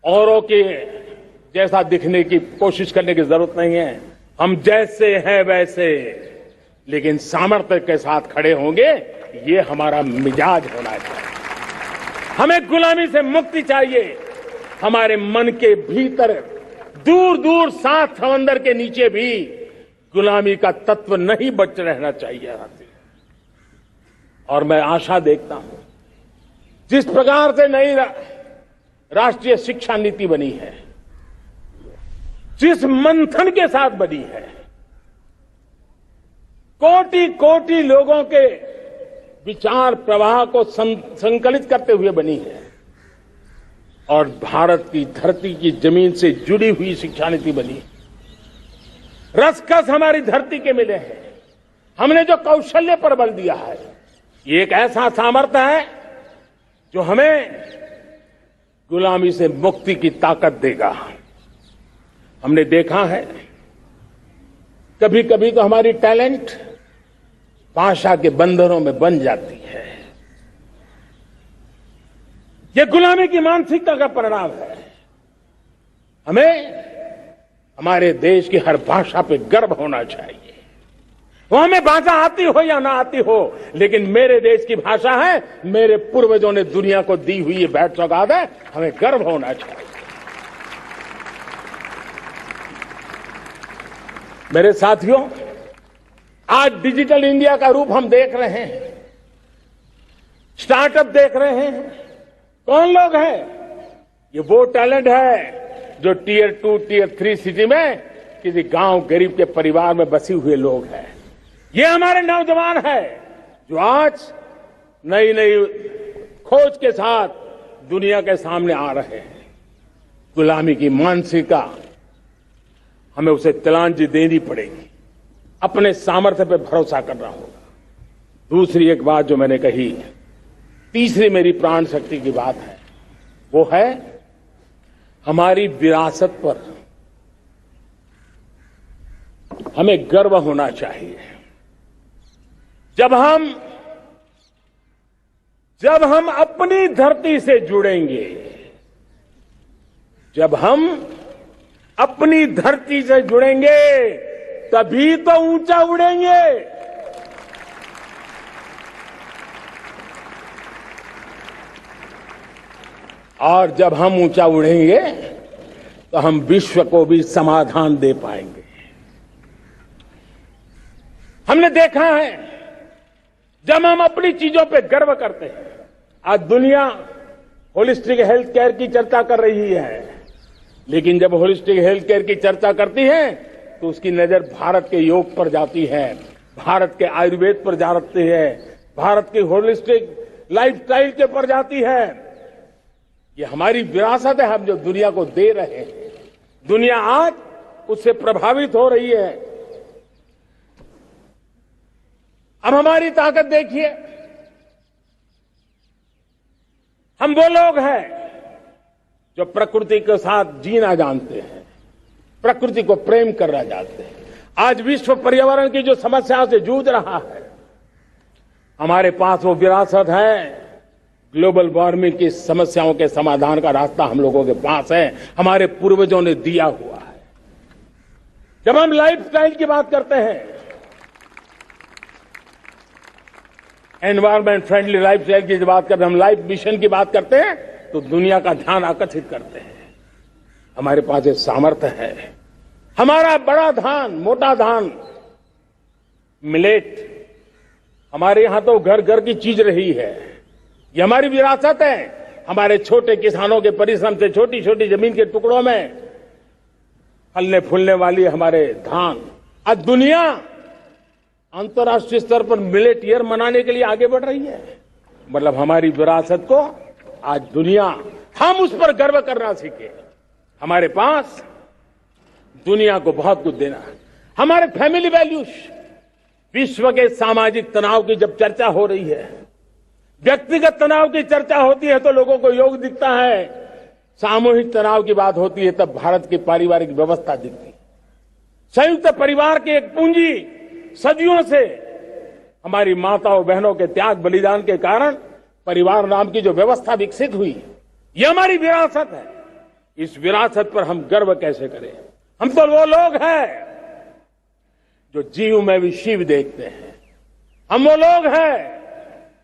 औरों के जैसा दिखने की कोशिश करने की जरूरत नहीं है। हम जैसे हैं वैसे, लेकिन सामर्थ्य के साथ खड़े होंगे, ये हमारा मिजाज होना चाहिए। हमें गुलामी से मुक्ति चाहिए। हमारे मन के भीतर दूर दूर 7 समंदर के नीचे भी गुलामी का तत्व नहीं बच रहना चाहिए। और मैं आशा देखता हूं, जिस प्रकार से नई राष्ट्रीय शिक्षा नीति बनी है, जिस मंथन के साथ बनी है, कोटि कोटि लोगों के विचार प्रवाह को संकलित करते हुए बनी है, और भारत की धरती की जमीन से जुड़ी हुई शिक्षा नीति बनी। रसकस हमारी धरती के मिले हैं। हमने जो कौशल्य पर बल दिया है, ये एक ऐसा सामर्थ्य है जो हमें गुलामी से मुक्ति की ताकत देगा। हमने देखा है कभी कभी तो हमारी टैलेंट भाषा के बंधनों में बन जाती है। यह गुलामी की मानसिकता का परिणाम है। हमें हमारे देश की हर भाषा पे गर्व होना चाहिए। वो हमें भाषा आती हो या ना आती हो, लेकिन मेरे देश की भाषा है, मेरे पूर्वजों ने दुनिया को दी हुई ये भेंट सौगात है, हमें गर्व होना चाहिए। मेरे साथियों, आज डिजिटल इंडिया का रूप हम देख रहे हैं, स्टार्टअप देख रहे हैं। कौन लोग हैं? ये वो टैलेंट है जो टियर 2, टियर 3 सिटी में किसी गांव गरीब के परिवार में बसे हुए लोग हैं। ये हमारे नौजवान हैं जो आज नई नई खोज के साथ दुनिया के सामने आ रहे हैं। गुलामी की मानसिकता हमें उसे तिलांजलि देनी पड़ेगी, अपने सामर्थ्य पर भरोसा करना होगा। दूसरी एक बात जो मैंने कही, तीसरी मेरी प्राण शक्ति की बात है, वो है हमारी विरासत पर हमें गर्व होना चाहिए। जब हम अपनी धरती से जुड़ेंगे, जब हम अपनी धरती से जुड़ेंगे, तभी तो ऊंचा उड़ेंगे। और जब हम ऊंचा उड़ेंगे तो हम विश्व को भी समाधान दे पाएंगे। हमने देखा है जब हम अपनी चीजों पे गर्व करते हैं। आज दुनिया होलिस्टिक हेल्थ केयर की चर्चा कर रही है, लेकिन जब होलिस्टिक हेल्थ केयर की चर्चा करती है तो उसकी नजर भारत के योग पर जाती है, भारत के आयुर्वेद पर जाती है, भारत की होलिस्टिक लाइफस्टाइल के पर जाती है। ये हमारी विरासत है, हम जो दुनिया को दे रहे हैं। दुनिया आज उससे प्रभावित हो रही है। अब हमारी ताकत देखिए, हम वो लोग हैं जो प्रकृति के साथ जीना जानते हैं, प्रकृति को प्रेम करना जानते हैं। आज विश्व पर्यावरण की जो समस्याओं से जूझ रहा है, हमारे पास वो विरासत है। ग्लोबल वार्मिंग की समस्याओं के समाधान का रास्ता हम लोगों के पास है, हमारे पूर्वजों ने दिया हुआ है। जब हम लाइफस्टाइल की बात करते हैं, एनवायरमेंट फ्रेंडली लाइफस्टाइल की बात करते हैं, हम लाइफ मिशन की बात करते हैं, तो दुनिया का ध्यान आकर्षित करते हैं। हमारे पास एक सामर्थ्य है। हमारा बड़ा धान, मोटा धान, मिलेट, हमारे यहां तो घर घर की चीज रही है। ये हमारी विरासत है। हमारे छोटे किसानों के परिश्रम से छोटी छोटी जमीन के टुकड़ों में फलने फूलने वाली हमारे धान, आज दुनिया अंतर्राष्ट्रीय स्तर पर मिलेट ईयर मनाने के लिए आगे बढ़ रही है। मतलब हमारी विरासत को आज दुनिया, हम उस पर गर्व करना सीखे। हमारे पास दुनिया को बहुत कुछ देना है। हमारे फैमिली वैल्यूज, विश्व के सामाजिक तनाव की जब चर्चा हो रही है, व्यक्तिगत तनाव की चर्चा होती है तो लोगों को योग दिखता है, सामूहिक तनाव की बात होती है तब भारत की पारिवारिक व्यवस्था दिखती है। संयुक्त परिवार की एक पूंजी सदियों से हमारी माताओं बहनों के त्याग बलिदान के कारण परिवार नाम की जो व्यवस्था विकसित हुई, ये हमारी विरासत है। इस विरासत पर हम गर्व कैसे करें? हम तो वो लोग हैं जो जीव में भी शिव देखते हैं। हम वो लोग हैं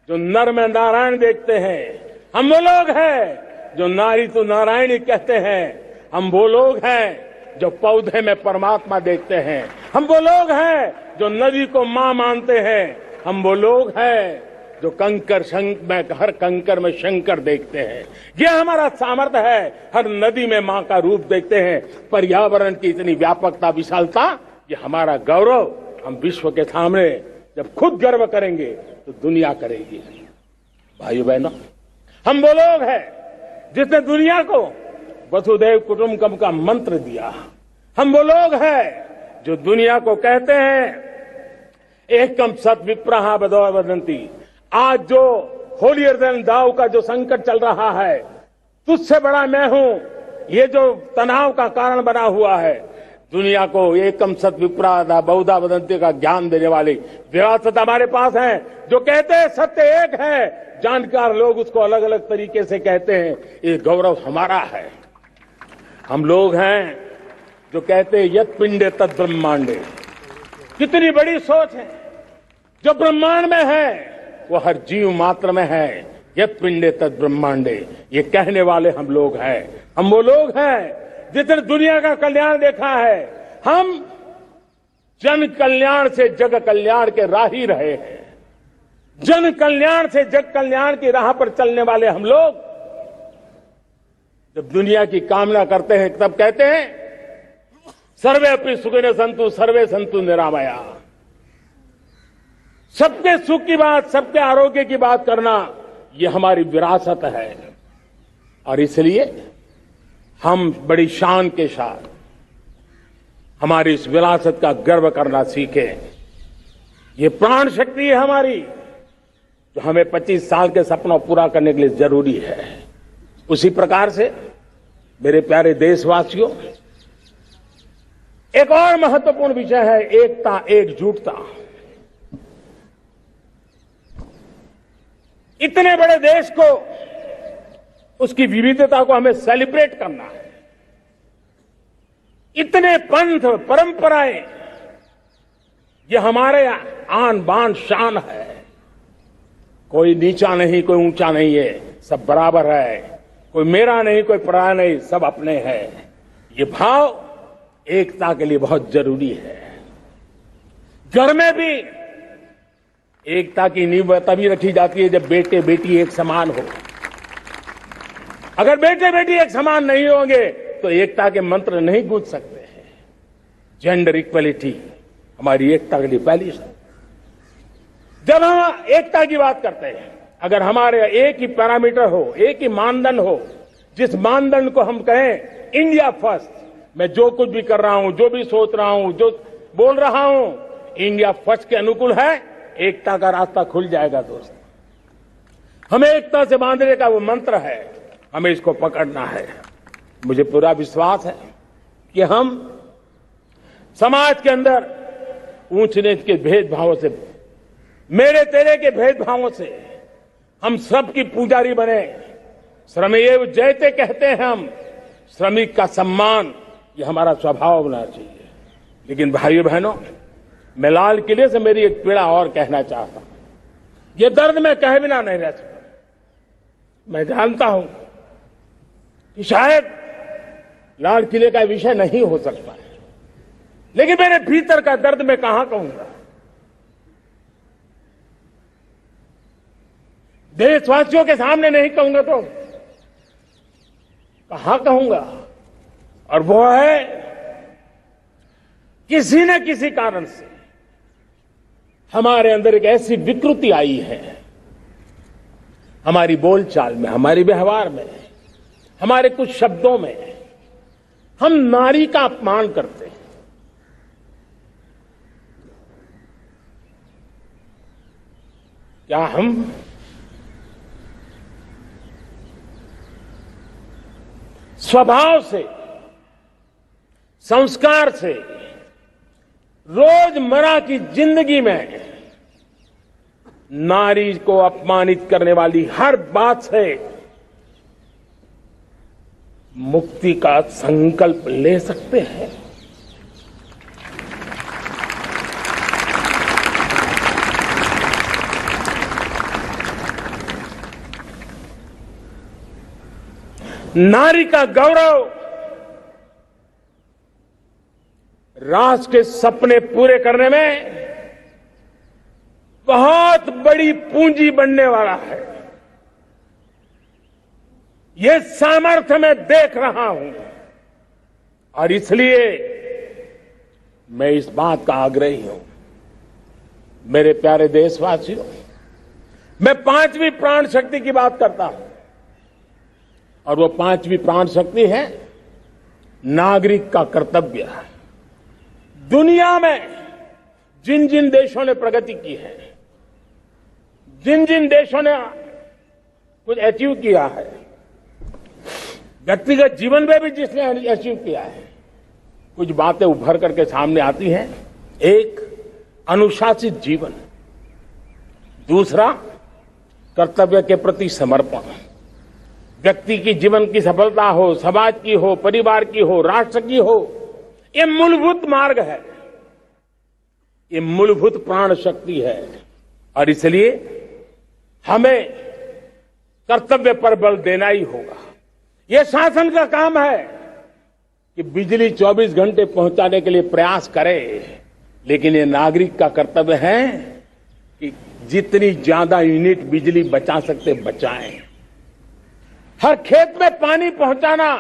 जो नर में नारायण देखते हैं। हम वो लोग हैं जो नारी तो नारायणी कहते हैं। हम वो लोग हैं जो पौधे में परमात्मा देखते हैं। हम वो लोग हैं जो नदी को मां मानते हैं। हम वो लोग हैं जो हर कंकर में शंकर देखते हैं। यह हमारा सामर्थ्य है। हर नदी में मां का रूप देखते हैं। पर्यावरण की इतनी व्यापकता, विशालता, ये हमारा गौरव। हम विश्व के सामने जब खुद गर्व करेंगे तो दुनिया करेगी। भाइयों बहनों, हम वो लोग हैं जिसने दुनिया को वसुधैव कुटुंबकम का मंत्र दिया। हम वो लोग हैं जो दुनिया को कहते हैं एकम सत विप्रहा बदो वदंती, आज जो होलियर देन दाव का जो संकट चल रहा है, तुझसे बड़ा मैं हूं, ये जो तनाव का कारण बना हुआ है, दुनिया को एकम सत विप्रादा बहुधा वदंती का ज्ञान देने वाली विरासत हमारे पास है। जो कहते हैं सत्य एक है, जानकार लोग उसको अलग अलग तरीके से कहते हैं। ये गौरव हमारा है। हम लोग हैं जो कहते हैं यत पिंडे तद ब्रह्मांडे। कितनी बड़ी सोच है। जो ब्रह्मांड में है वो हर जीव मात्र में है। यत पिंडे तद ब्रह्मांडे, ये कहने वाले हम लोग हैं। हम वो लोग हैं जिसने दुनिया का कल्याण देखा है। हम जन कल्याण से जग कल्याण के राही रहे हैं। जन कल्याण से जग कल्याण की राह पर चलने वाले हम लोग जब दुनिया की कामना करते हैं तब कहते हैं सर्वे अपनी सुखिनो संतु सर्वे संतु निरामया। सबके सुख की बात, सबके आरोग्य की बात करना, ये हमारी विरासत है। और इसलिए हम बड़ी शान के साथ हमारी इस विरासत का गर्व करना सीखें। ये प्राण शक्ति है हमारी, जो हमें 25 साल के सपनों पूरा करने के लिए जरूरी है। उसी प्रकार से मेरे प्यारे देशवासियों, एक और महत्वपूर्ण विषय है एकता, एकजुटता। इतने बड़े देश को, उसकी विविधता को हमें सेलिब्रेट करना है। इतने पंथ परंपराएं, ये हमारे आन बान शान है। कोई नीचा नहीं, कोई ऊंचा नहीं है, सब बराबर है। कोई मेरा नहीं, कोई पराया नहीं, सब अपने हैं। ये भाव एकता के लिए बहुत जरूरी है। घर में भी एकता की नींव तभी रखी जाती है जब बेटे बेटी एक समान हो। अगर बेटे बेटी एक समान नहीं होंगे तो एकता के मंत्र नहीं गूंज सकते हैं। जेंडर इक्वलिटी हमारी एकता के लिए पहली शर्त। जब हम एकता की बात करते हैं, अगर हमारे एक ही पैरामीटर हो, एक ही मानदंड हो, जिस मानदंड को हम कहें इंडिया फर्स्ट, मैं जो कुछ भी कर रहा हूं, जो भी सोच रहा हूं, जो बोल रहा हूं, इंडिया फर्स्ट के अनुकूल है, एकता का रास्ता खुल जाएगा। दोस्त, हमें एकता से बांधने का वो मंत्र है, हमें इसको पकड़ना है। मुझे पूरा विश्वास है कि हम समाज के अंदर ऊंच नीच के भेदभावों से, मेरे तेरे के भेदभावों से हम सबकी पुजारी बने। श्रमेव जयते कहते हैं हम, श्रमिक का सम्मान, ये हमारा स्वभाव होना चाहिए। लेकिन भाइयों बहनों, मैं लाल किले से मेरी एक पीड़ा और कहना चाहता हूं। ये दर्द मैं कहे बिना नहीं रह सकता। मैं जानता हूं कि शायद लाल किले का विषय नहीं हो सकता है, लेकिन मेरे भीतर का दर्द मैं कहां कहूंगा। देशवासियों के सामने नहीं कहूंगा तो कहां कहूंगा। और वो है, किसी न किसी कारण से हमारे अंदर एक ऐसी विकृति आई है, हमारी बोलचाल में, हमारे व्यवहार में, हमारे कुछ शब्दों में, हम नारी का अपमान करते हैं। क्या हम स्वभाव से, संस्कार से, रोजमर्रा की जिंदगी में नारी को अपमानित करने वाली हर बात से मुक्ति का संकल्प ले सकते हैं? नारी का गौरव राष्ट्र के सपने पूरे करने में बहुत बड़ी पूंजी बनने वाला है। ये सामर्थ्य मैं देख रहा हूं और इसलिए मैं इस बात का आग्रही हूं। मेरे प्यारे देशवासियों, मैं 5वीं प्राण शक्ति की बात करता हूं और वो 5वीं प्राण शक्ति है नागरिक का कर्तव्य। दुनिया में जिन जिन देशों ने प्रगति की है, जिन जिन देशों ने कुछ अचीव किया है, व्यक्तिगत जीवन में भी जिसने अचीव किया है, कुछ बातें उभर करके सामने आती हैं। एक, अनुशासित जीवन। दूसरा, कर्तव्य के प्रति समर्पण। व्यक्ति की जीवन की सफलता हो, समाज की हो, परिवार की हो, राष्ट्र की हो, ये मूलभूत मार्ग है, ये मूलभूत प्राण शक्ति है। और इसलिए हमें कर्तव्य पर बल देना ही होगा। ये शासन का काम है कि बिजली 24 घंटे पहुंचाने के लिए प्रयास करे, लेकिन ये नागरिक का कर्तव्य है कि जितनी ज्यादा यूनिट बिजली बचा सकते बचाएं। हर खेत में पानी पहुंचाना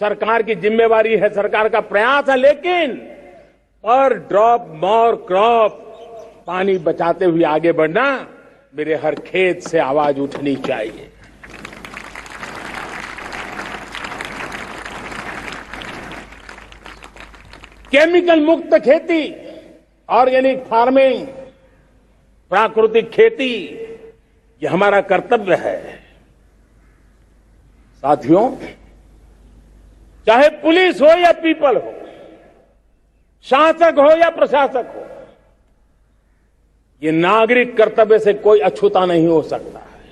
सरकार की जिम्मेवारी है, सरकार का प्रयास है, लेकिन पर ड्रॉप मोर क्रॉप, पानी बचाते हुए आगे बढ़ना, मेरे हर खेत से आवाज उठनी चाहिए। केमिकल मुक्त खेती, ऑर्गेनिक फार्मिंग, प्राकृतिक खेती, ये हमारा कर्तव्य है। साथियों, चाहे पुलिस हो या पीपल हो, शासक हो या प्रशासक हो, ये नागरिक कर्तव्य से कोई अछूता नहीं हो सकता है।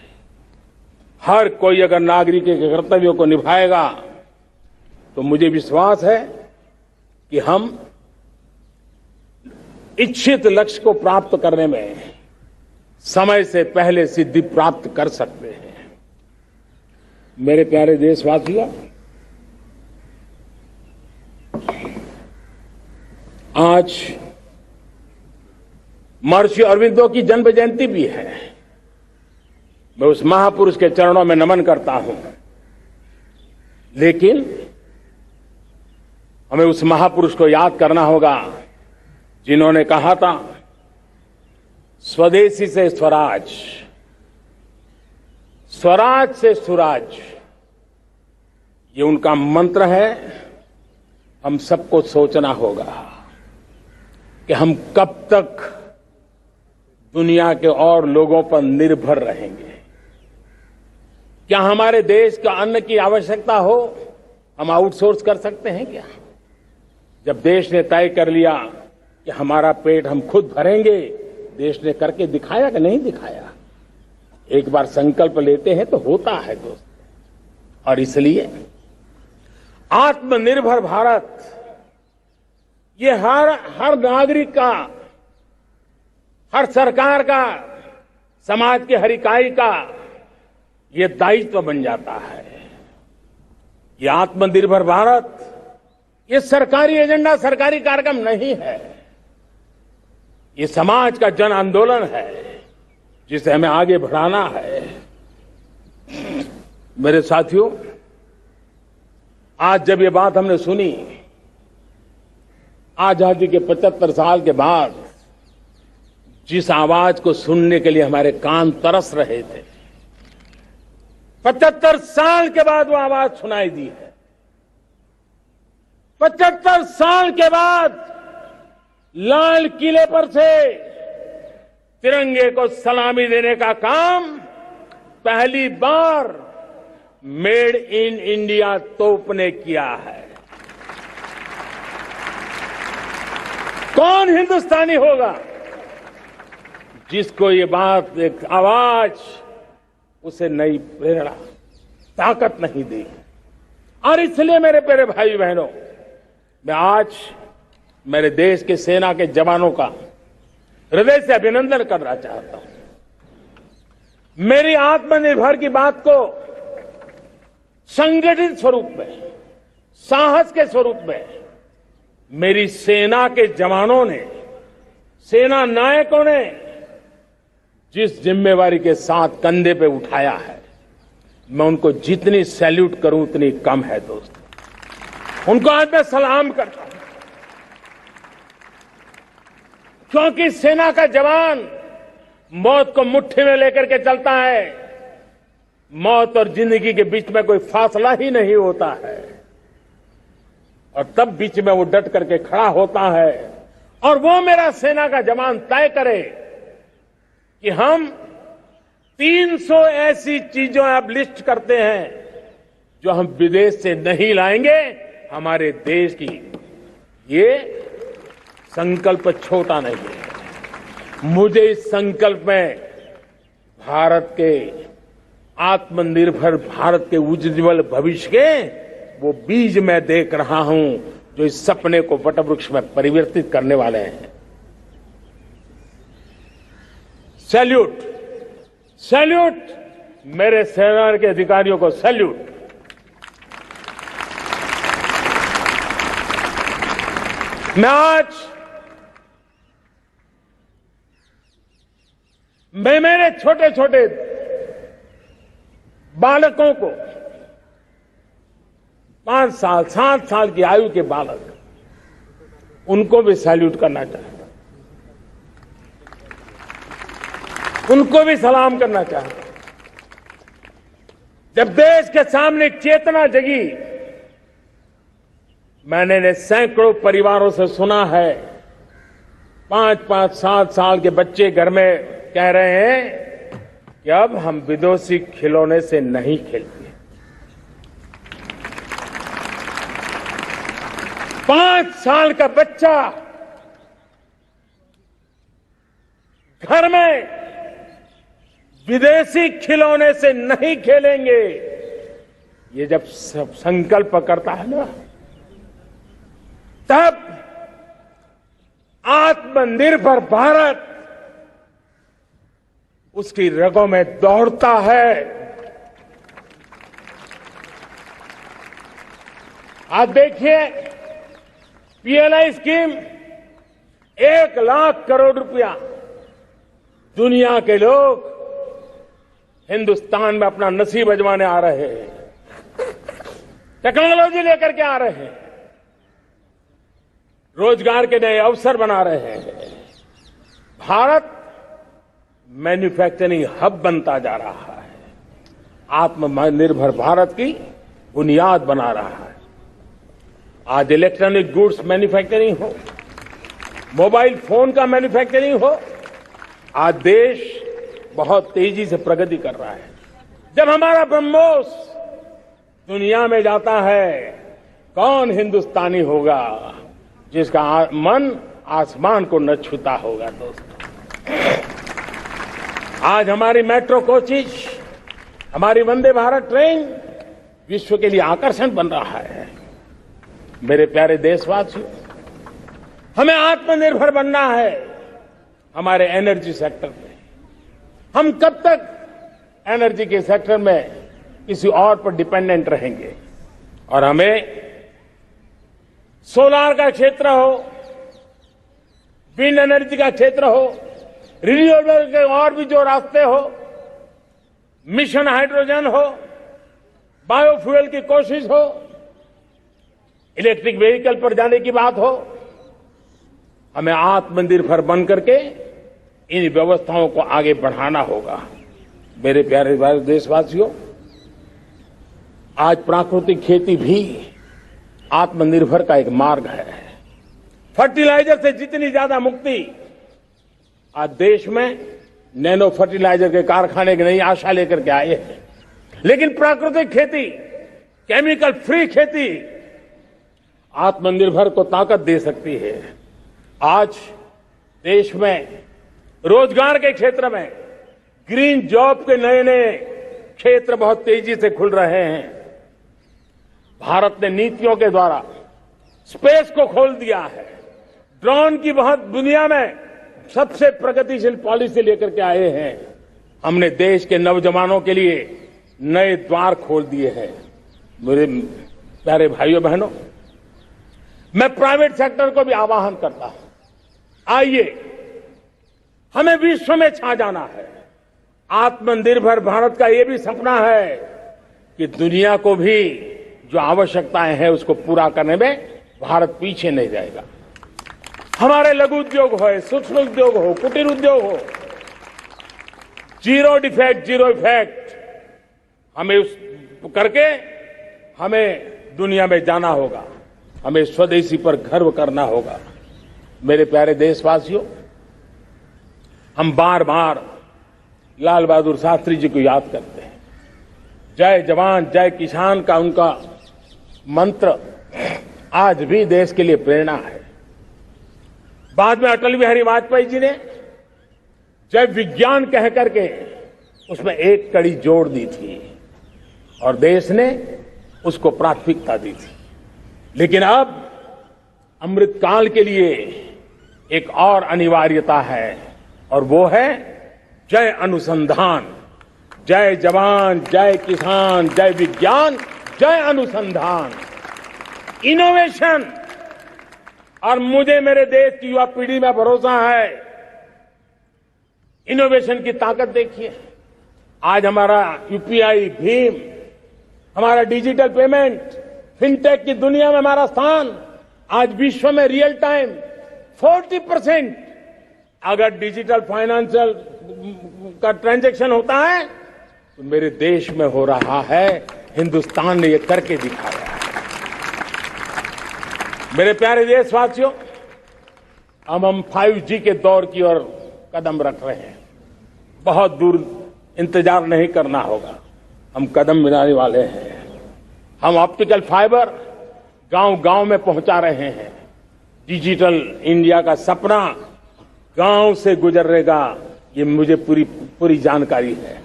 हर कोई अगर नागरिक के कर्तव्यों को निभाएगा तो मुझे विश्वास है कि हम इच्छित लक्ष्य को प्राप्त करने में समय से पहले सिद्धि प्राप्त कर सकते हैं। मेरे प्यारे देशवासियों, आज महर्षि अरविंदो की जन्म जयंती भी है। मैं उस महापुरुष के चरणों में नमन करता हूं, लेकिन हमें उस महापुरुष को याद करना होगा जिन्होंने कहा था, स्वदेशी से स्वराज, स्वराज से सुराज। ये उनका मंत्र है। हम सबको सोचना होगा कि हम कब तक दुनिया के और लोगों पर निर्भर रहेंगे। क्या हमारे देश का अन्न की आवश्यकता हो, हम आउटसोर्स कर सकते हैं क्या? जब देश ने तय कर लिया कि हमारा पेट हम खुद भरेंगे, देश ने करके दिखाया कि नहीं दिखाया? एक बार संकल्प लेते हैं तो होता है दोस्त। और इसलिए आत्मनिर्भर भारत, ये हर नागरिक का, हर सरकार का, समाज के हर इकाई का ये दायित्व बन जाता है। ये आत्मनिर्भर भारत, ये सरकारी एजेंडा, सरकारी कार्यक्रम नहीं है। ये समाज का जन आंदोलन है जिसे हमें आगे बढ़ाना है। मेरे साथियों, आज जब ये बात हमने सुनी, आजादी के 75 साल के बाद जिस आवाज को सुनने के लिए हमारे कान तरस रहे थे, 75 साल के बाद वो आवाज सुनाई दी है। 75 साल के बाद लाल किले पर से तिरंगे को सलामी देने का काम पहली बार मेड इन इंडिया तोप ने किया है। कौन हिंदुस्तानी होगा जिसको ये बात, एक आवाज उसे नई प्रेरणा, ताकत नहीं दी? और इसलिए मेरे प्यारे भाई बहनों, मैं आज मेरे देश के सेना के जवानों का हृदय से अभिनंदन करना चाहता हूं। मेरी आत्मनिर्भर की बात को संगठित स्वरूप में, साहस के स्वरूप में मेरी सेना के जवानों ने, सेना नायकों ने जिस जिम्मेवारी के साथ कंधे पे उठाया है, मैं उनको जितनी सैल्यूट करूं उतनी कम है दोस्तों। उनको आज मैं सलाम करता हूं, क्योंकि सेना का जवान मौत को मुट्ठी में लेकर के चलता है। मौत और जिंदगी के बीच में कोई फासला ही नहीं होता है, और तब बीच में वो डट करके खड़ा होता है। और वो मेरा सेना का जवान तय करे कि हम 300 ऐसी चीजों आप लिस्ट करते हैं जो हम विदेश से नहीं लाएंगे, हमारे देश की। ये संकल्प छोटा नहीं है। मुझे इस संकल्प में भारत के आत्मनिर्भर भारत के उज्ज्वल भविष्य के वो बीज मैं देख रहा हूं जो इस सपने को वटवृक्ष में परिवर्तित करने वाले हैं। सैल्यूट, सैल्यूट मेरे सेना के अधिकारियों को, सैल्यूट। मैं मेरे छोटे छोटे बालकों को, 5 साल 7 साल की आयु के बालक, उनको भी सैल्यूट करना चाहता, उनको भी सलाम करना चाहता। जब देश के सामने चेतना जगी, मैंने सैकड़ों परिवारों से सुना है, 5-5, 7 साल के बच्चे घर में कह रहे हैं कि अब हम विदेशी खिलौने से नहीं खेलते। 5 साल का बच्चा घर में विदेशी खिलौने से नहीं खेलेंगे, ये जब संकल्प करता है ना, तब आत्मनिर्भर भारत उसकी रगों में दौड़ता है। आज देखिए, पीएलआई स्कीम 1 लाख करोड़ रुपया दुनिया के लोग हिंदुस्तान में अपना नसीब आजमाने आ रहे हैं, टेक्नोलॉजी लेकर के आ रहे हैं, रोजगार के नए अवसर बना रहे हैं। भारत मैन्युफैक्चरिंग हब बनता जा रहा है, आत्मनिर्भर भारत की बुनियाद बना रहा है। आज इलेक्ट्रॉनिक गुड्स मैन्युफैक्चरिंग हो, मोबाइल फोन का मैन्युफैक्चरिंग हो, आज देश बहुत तेजी से प्रगति कर रहा है। जब हमारा ब्रह्मोस दुनिया में जाता है, कौन हिंदुस्तानी होगा जिसका मन आसमान को न छूता होगा। दोस्तों, आज हमारी मेट्रो कोचेज, हमारी वंदे भारत ट्रेन विश्व के लिए आकर्षण बन रहा है। मेरे प्यारे देशवासियों, हमें आत्मनिर्भर बनना है हमारे एनर्जी सेक्टर में। हम कब तक एनर्जी के सेक्टर में किसी और पर डिपेंडेंट रहेंगे? और हमें सोलार का क्षेत्र हो, विंड एनर्जी का क्षेत्र हो, रिन्यूएबल के और भी जो रास्ते हो, मिशन हाइड्रोजन हो, बायोफ्यूल की कोशिश हो, इलेक्ट्रिक व्हीकल पर जाने की बात हो, हमें आत्मनिर्भर बन करके इन व्यवस्थाओं को आगे बढ़ाना होगा। मेरे प्यारे देशवासियों, आज प्राकृतिक खेती भी आत्मनिर्भर का एक मार्ग है। फर्टिलाइजर से जितनी ज्यादा मुक्ति, आज देश में नैनो फर्टिलाइजर के कारखाने की नई आशा लेकर के आए हैं। लेकिन प्राकृतिक खेती, केमिकल फ्री खेती आत्मनिर्भर को ताकत दे सकती है। आज देश में रोजगार के क्षेत्र में ग्रीन जॉब के नए नए क्षेत्र बहुत तेजी से खुल रहे हैं। भारत ने नीतियों के द्वारा स्पेस को खोल दिया है। ड्रोन की बहुत दुनिया में सबसे प्रगतिशील पॉलिसी लेकर के आए हैं। हमने देश के नौजवानों के लिए नए द्वार खोल दिए हैं। मेरे प्यारे भाइयों बहनों, मैं प्राइवेट सेक्टर को भी आह्वान करता हूं, आइए हमें विश्व में छा जाना है। आत्मनिर्भर भारत का ये भी सपना है कि दुनिया को भी जो आवश्यकताएं हैं उसको पूरा करने में भारत पीछे नहीं जाएगा। हमारे लघु उद्योग हो, सूक्ष्म उद्योग हो, कुटीर उद्योग हो, जीरो डिफेक्ट जीरो इफेक्ट हमें उस करके हमें दुनिया में जाना होगा। हमें स्वदेशी पर गर्व करना होगा। मेरे प्यारे देशवासियों, हम बार बार लाल बहादुर शास्त्री जी को याद करते हैं। जय जवान जय किसान का उनका मंत्र आज भी देश के लिए प्रेरणा है। बाद में अटल बिहारी वाजपेयी जी ने जय विज्ञान कह करके उसमें एक कड़ी जोड़ दी थी और देश ने उसको प्राथमिकता दी थी। लेकिन अब अमृतकाल के लिए एक और अनिवार्यता है और वो है जय अनुसंधान। जय जवान जय किसान जय विज्ञान जय अनुसंधान, इनोवेशन। और मुझे मेरे देश की युवा पीढ़ी में भरोसा है। इनोवेशन की ताकत देखिए। आज हमारा यूपीआई भीम, हमारा डिजिटल पेमेंट, फिनटेक की दुनिया में हमारा स्थान, आज विश्व में रियल टाइम 40% अगर डिजिटल फाइनेंशियल का ट्रांजैक्शन होता है तो मेरे देश में हो रहा है। हिंदुस्तान ने ये करके दिखाया है। मेरे प्यारे देशवासियों, अब हम 5G के दौर की ओर कदम रख रहे हैं। बहुत दूर इंतजार नहीं करना होगा, हम कदम मिलाने वाले हैं। हम ऑप्टिकल फाइबर गांव-गांव में पहुंचा रहे हैं। डिजिटल इंडिया का सपना गांव से गुजरेगा, ये मुझे पूरी जानकारी है।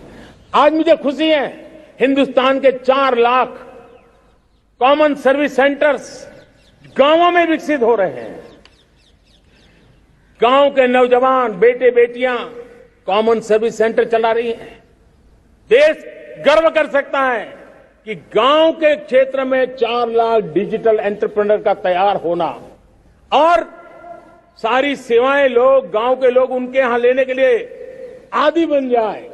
आज मुझे खुशी है, हिंदुस्तान के 4 लाख कॉमन सर्विस सेंटर्स गांवों में विकसित हो रहे हैं। गांव के नौजवान बेटे बेटियां कॉमन सर्विस सेंटर चला रही हैं। देश गर्व कर सकता है कि गांव के क्षेत्र में 4 लाख डिजिटल एंटरप्रेन्योर का तैयार होना और सारी सेवाएं लोग, गांव के लोग उनके यहां लेने के लिए आदी बन जाए,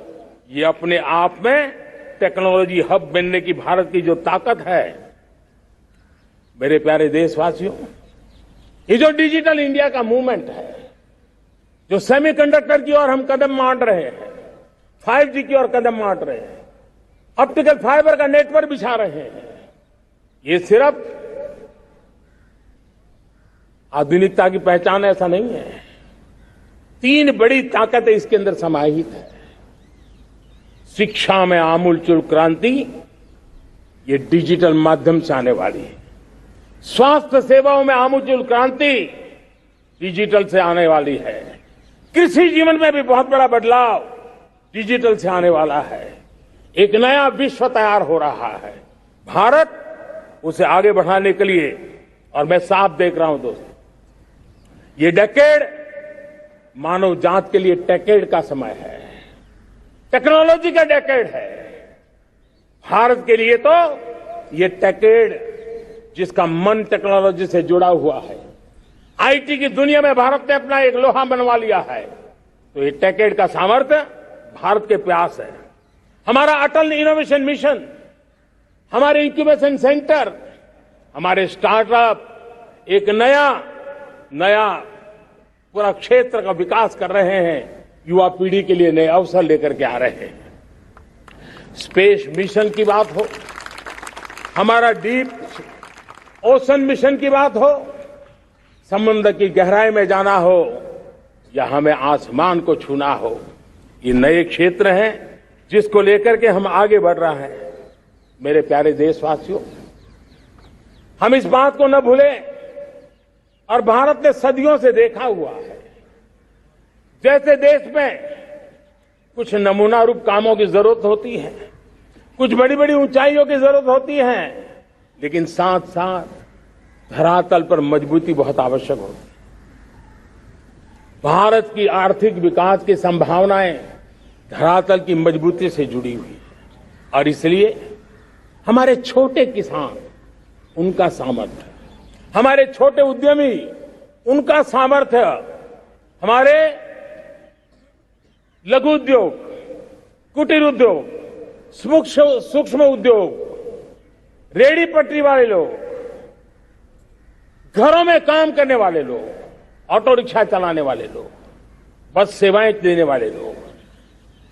ये अपने आप में टेक्नोलॉजी हब बनने की भारत की जो ताकत है। मेरे प्यारे देशवासियों, ये जो डिजिटल इंडिया का मूवमेंट है, जो सेमीकंडक्टर की ओर हम कदम मांड रहे हैं, 5G की ओर कदम मांड रहे हैं, ऑप्टिकल फाइबर का नेटवर्क बिछा रहे हैं, ये सिर्फ आधुनिकता की पहचान ऐसा नहीं है। 3 बड़ी ताकतें इसके अंदर समाहित है। शिक्षा में आमूलचूल क्रांति, ये डिजिटल माध्यम से आने वाली है। स्वास्थ्य सेवाओं में आमूलचूल क्रांति डिजिटल से आने वाली है। कृषि जीवन में भी बहुत बड़ा बदलाव डिजिटल से आने वाला है। एक नया विश्व तैयार हो रहा है। भारत उसे आगे बढ़ाने के लिए, और मैं साफ देख रहा हूं दोस्तों, ये डेकेड मानव जात के लिए टेकेड का समय है, टेक्नोलॉजी का डेकेड है। भारत के लिए तो ये टेकेड जिसका मन टेक्नोलॉजी से जुड़ा हुआ है, आईटी की दुनिया में भारत ने अपना एक लोहा बनवा लिया है, तो ये टेकेड का सामर्थ्य भारत के प्यास है। हमारा अटल इनोवेशन मिशन, हमारे इंक्यूबेशन सेंटर, हमारे स्टार्टअप एक नया पूरा क्षेत्र का विकास कर रहे हैं। युवा पीढ़ी के लिए नए अवसर लेकर के आ रहे हैं। स्पेस मिशन की बात हो, हमारा डीप ओशन मिशन की बात हो, समुद्र की गहराई में जाना हो या हमें आसमान को छूना हो, ये नए क्षेत्र हैं जिसको लेकर के हम आगे बढ़ रहे हैं। मेरे प्यारे देशवासियों, हम इस बात को न भूलें, और भारत ने सदियों से देखा हुआ है, जैसे देश में कुछ नमूना रूप कामों की जरूरत होती है, कुछ बड़ी बड़ी ऊंचाइयों की जरूरत होती है, लेकिन साथ साथ धरातल पर मजबूती बहुत आवश्यक होती है। भारत की आर्थिक विकास की संभावनाएं धरातल की मजबूती से जुड़ी हुई है, और इसलिए हमारे छोटे किसान, उनका सामर्थ्य, हमारे छोटे उद्यमी, उनका सामर्थ्य, हमारे लघु उद्योग, कुटीर उद्योग, सूक्ष्म उद्योग, रेहड़ी पटरी वाले लोग, घरों में काम करने वाले लोग, ऑटो रिक्शा चलाने वाले लोग, बस सेवाएं देने वाले लोग,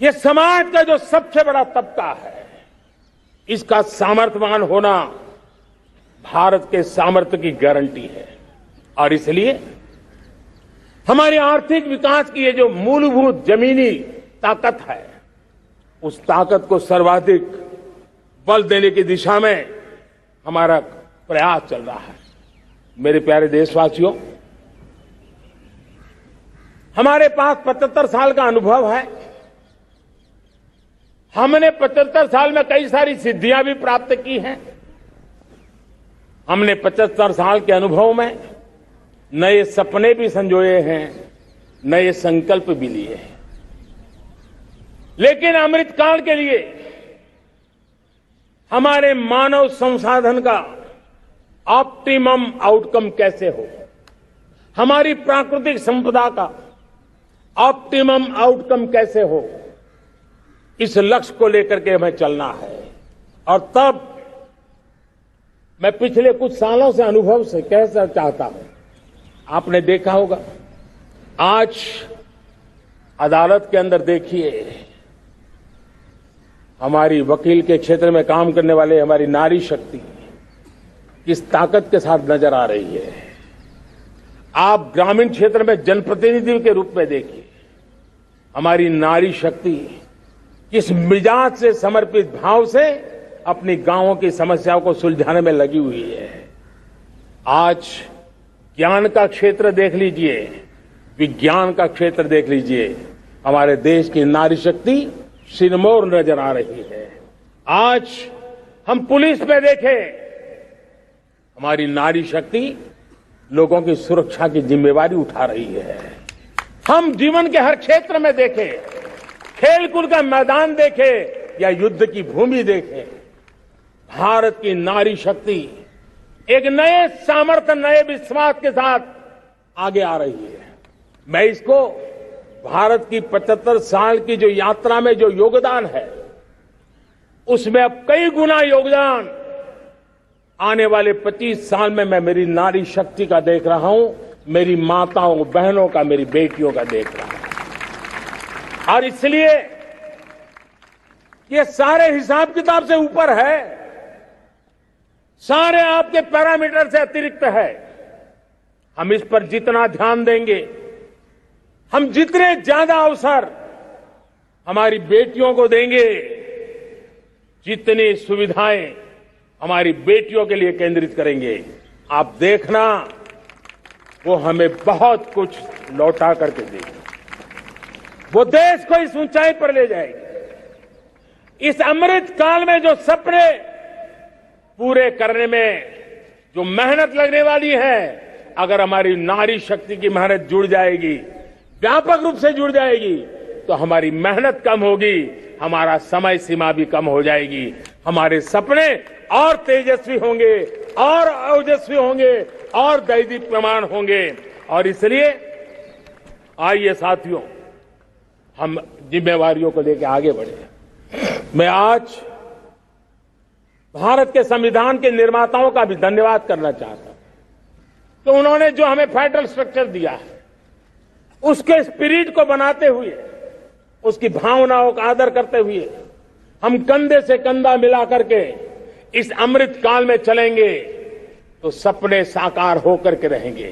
ये समाज का जो सबसे बड़ा तबका है, इसका सामर्थ्यवान होना भारत के सामर्थ्य की गारंटी है। और इसलिए हमारे आर्थिक विकास की ये जो मूलभूत जमीनी ताकत है, उस ताकत को सर्वाधिक बल देने की दिशा में हमारा प्रयास चल रहा है। मेरे प्यारे देशवासियों, हमारे पास 75 साल का अनुभव है। हमने 75 साल में कई सारी सिद्धियां भी प्राप्त की हैं। हमने 75 साल के अनुभव में नए सपने भी संजोए हैं, नए संकल्प भी लिए हैं। लेकिन अमृतकाल के लिए हमारे मानव संसाधन का ऑप्टिमम आउटकम कैसे हो, हमारी प्राकृतिक संपदा का ऑप्टिमम आउटकम कैसे हो, इस लक्ष्य को लेकर के हमें चलना है। और तब मैं पिछले कुछ सालों से अनुभव से कह चाहता हूं, आपने देखा होगा आज अदालत के अंदर देखिए, हमारी वकील के क्षेत्र में काम करने वाले हमारी नारी शक्ति किस ताकत के साथ नजर आ रही है। आप ग्रामीण क्षेत्र में जनप्रतिनिधि के रूप में देखिए, हमारी नारी शक्ति किस मिजाज से, समर्पित भाव से अपनी गांवों की समस्याओं को सुलझाने में लगी हुई है। आज ज्ञान का क्षेत्र देख लीजिए, विज्ञान का क्षेत्र देख लीजिए, हमारे देश की नारी शक्ति सिरमौर नजर आ रही है। आज हम पुलिस में देखें, हमारी नारी शक्ति लोगों की सुरक्षा की जिम्मेवारी उठा रही है। हम जीवन के हर क्षेत्र में देखें, खेलकूद का मैदान देखें या युद्ध की भूमि देखें, भारत की नारी शक्ति एक नए सामर्थ्य, नए विश्वास के साथ आगे आ रही है। मैं इसको भारत की 75 साल की जो यात्रा में जो योगदान है, उसमें अब कई गुना योगदान आने वाले 25 साल में मैं मेरी नारी शक्ति का देख रहा हूं, मेरी माताओं, बहनों का, मेरी बेटियों का देख रहा हूं। और इसलिए ये सारे हिसाब किताब से ऊपर है, सारे आपके पैरामीटर से अतिरिक्त है। हम इस पर जितना ध्यान देंगे, हम जितने ज्यादा अवसर हमारी बेटियों को देंगे, जितनी सुविधाएं हमारी बेटियों के लिए केंद्रित करेंगे, आप देखना वो हमें बहुत कुछ लौटा करके देगी। वो देश को इस ऊंचाई पर ले जाएगी। इस अमृत काल में जो सपने पूरे करने में जो मेहनत लगने वाली है, अगर हमारी नारी शक्ति की मेहनत जुड़ जाएगी, व्यापक रूप से जुड़ जाएगी, तो हमारी मेहनत कम होगी, हमारा समय सीमा भी कम हो जाएगी, हमारे सपने और तेजस्वी होंगे, और ओजस्वी होंगे, और दैदीप्यमान होंगे। और इसलिए आइए साथियों, हम जिम्मेवारियों को लेकर आगे बढ़े। मैं आज भारत के संविधान के निर्माताओं का भी धन्यवाद करना चाहता हूं कि उन्होंने जो हमें फेडरल स्ट्रक्चर दिया है, उसके स्पिरिट को बनाते हुए, उसकी भावनाओं का आदर करते हुए हम कंधे से कंधा मिला करके इस अमृत काल में चलेंगे तो सपने साकार होकर के रहेंगे।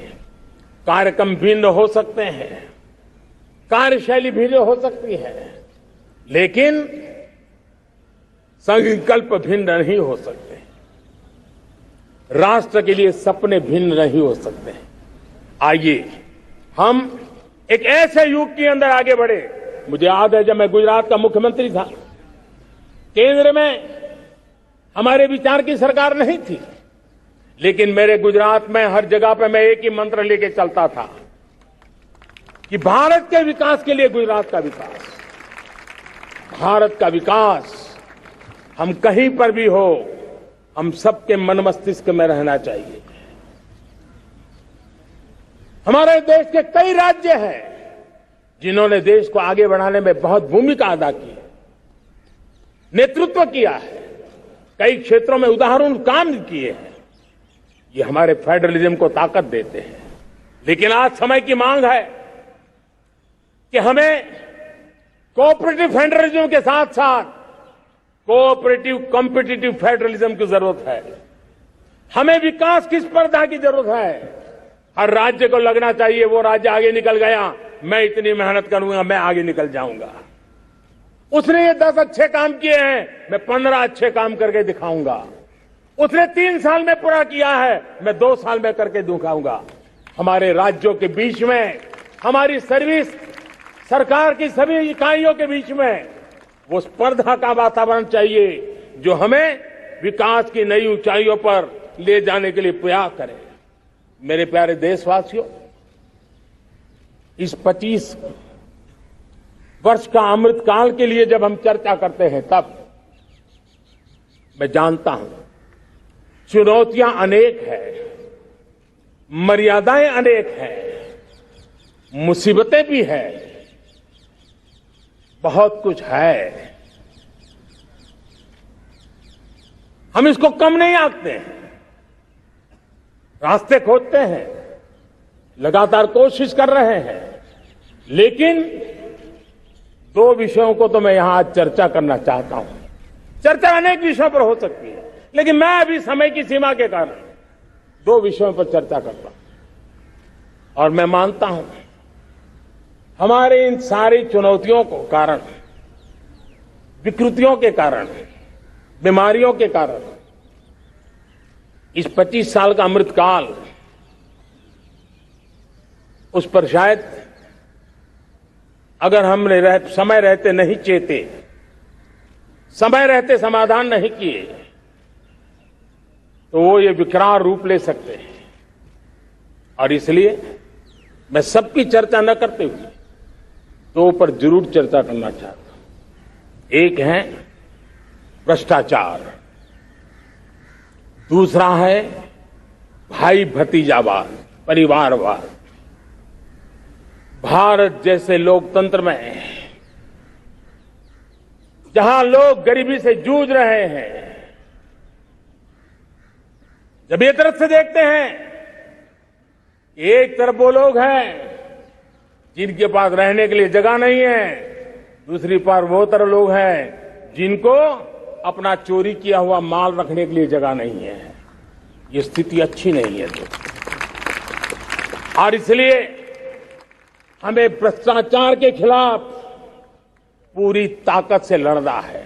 कार्यक्रम भिन्न हो सकते हैं, कार्यशैली भिन्न हो सकती है, लेकिन संकल्प भिन्न नहीं हो सकते। राष्ट्र के लिए सपने भिन्न नहीं हो सकते। आइए हम एक ऐसे युग के अंदर आगे बढ़े। मुझे याद है, जब मैं गुजरात का मुख्यमंत्री था, केंद्र में हमारे विचार की सरकार नहीं थी, लेकिन मेरे गुजरात में हर जगह पे मैं एक ही मंत्र लेके चलता था कि भारत के विकास के लिए गुजरात का विकास, भारत का विकास हम कहीं पर भी हो, हम सबके मन मस्तिष्क में रहना चाहिए। हमारे देश के कई राज्य हैं जिन्होंने देश को आगे बढ़ाने में बहुत भूमिका अदा की है, नेतृत्व किया है, कई क्षेत्रों में उदाहरण काम किए हैं। ये हमारे फेडरलिज्म को ताकत देते हैं। लेकिन आज समय की मांग है कि हमें कोऑपरेटिव फेडरलिज्म के साथ साथ कोऑपरेटिव कॉम्पिटिटिव फेडरलिज्म की जरूरत है। हमें विकास की स्पर्धा की जरूरत है। हर राज्य को लगना चाहिए वो राज्य आगे निकल गया, मैं इतनी मेहनत करूंगा, मैं आगे निकल जाऊंगा। उसने ये 10 अच्छे काम किए हैं, मैं 15 अच्छे काम करके दिखाऊंगा। उसने 3 साल में पूरा किया है, मैं 2 साल में करके दिखाऊंगा। हमारे राज्यों के बीच में, हमारी सर्विस, सरकार की सभी इकाइयों के बीच में वो स्पर्धा का वातावरण चाहिए जो हमें विकास की नई ऊंचाइयों पर ले जाने के लिए प्रयास करे। मेरे प्यारे देशवासियों, इस 25 वर्ष का अमृतकाल के लिए जब हम चर्चा करते हैं, तब मैं जानता हूं चुनौतियां अनेक हैं, मर्यादाएं अनेक हैं, मुसीबतें भी हैं, बहुत कुछ है। हम इसको कम नहीं आंकते हैं, रास्ते खोजते हैं, लगातार कोशिश कर रहे हैं, लेकिन 2 विषयों को तो मैं यहां आज चर्चा करना चाहता हूं। चर्चा अनेक विषयों पर हो सकती है, लेकिन मैं अभी समय की सीमा के कारण 2 विषयों पर चर्चा करता हूं। और मैं मानता हूं हमारे इन सारी चुनौतियों को कारण, विकृतियों के कारण, बीमारियों के कारण इस 25 साल का अमृतकाल, उस पर शायद अगर हमने समय रहते नहीं चेते, समय रहते समाधान नहीं किए, तो वो ये विकराल रूप ले सकते हैं। और इसलिए मैं सबकी चर्चा न करते हुए 2 पर जरूर चर्चा करना चाहता हूं। एक है भ्रष्टाचार, दूसरा है भाई भतीजावाद, परिवारवाद। भारत जैसे लोकतंत्र में जहां लोग गरीबी से जूझ रहे हैं, जब एक तरफ से देखते हैं, एक तरफ वो लोग हैं जिनके पास रहने के लिए जगह नहीं है, दूसरी तरफ वो तरह लोग हैं जिनको अपना चोरी किया हुआ माल रखने के लिए जगह नहीं है। ये स्थिति अच्छी नहीं है और इसलिए हमें भ्रष्टाचार के खिलाफ पूरी ताकत से लड़ना है।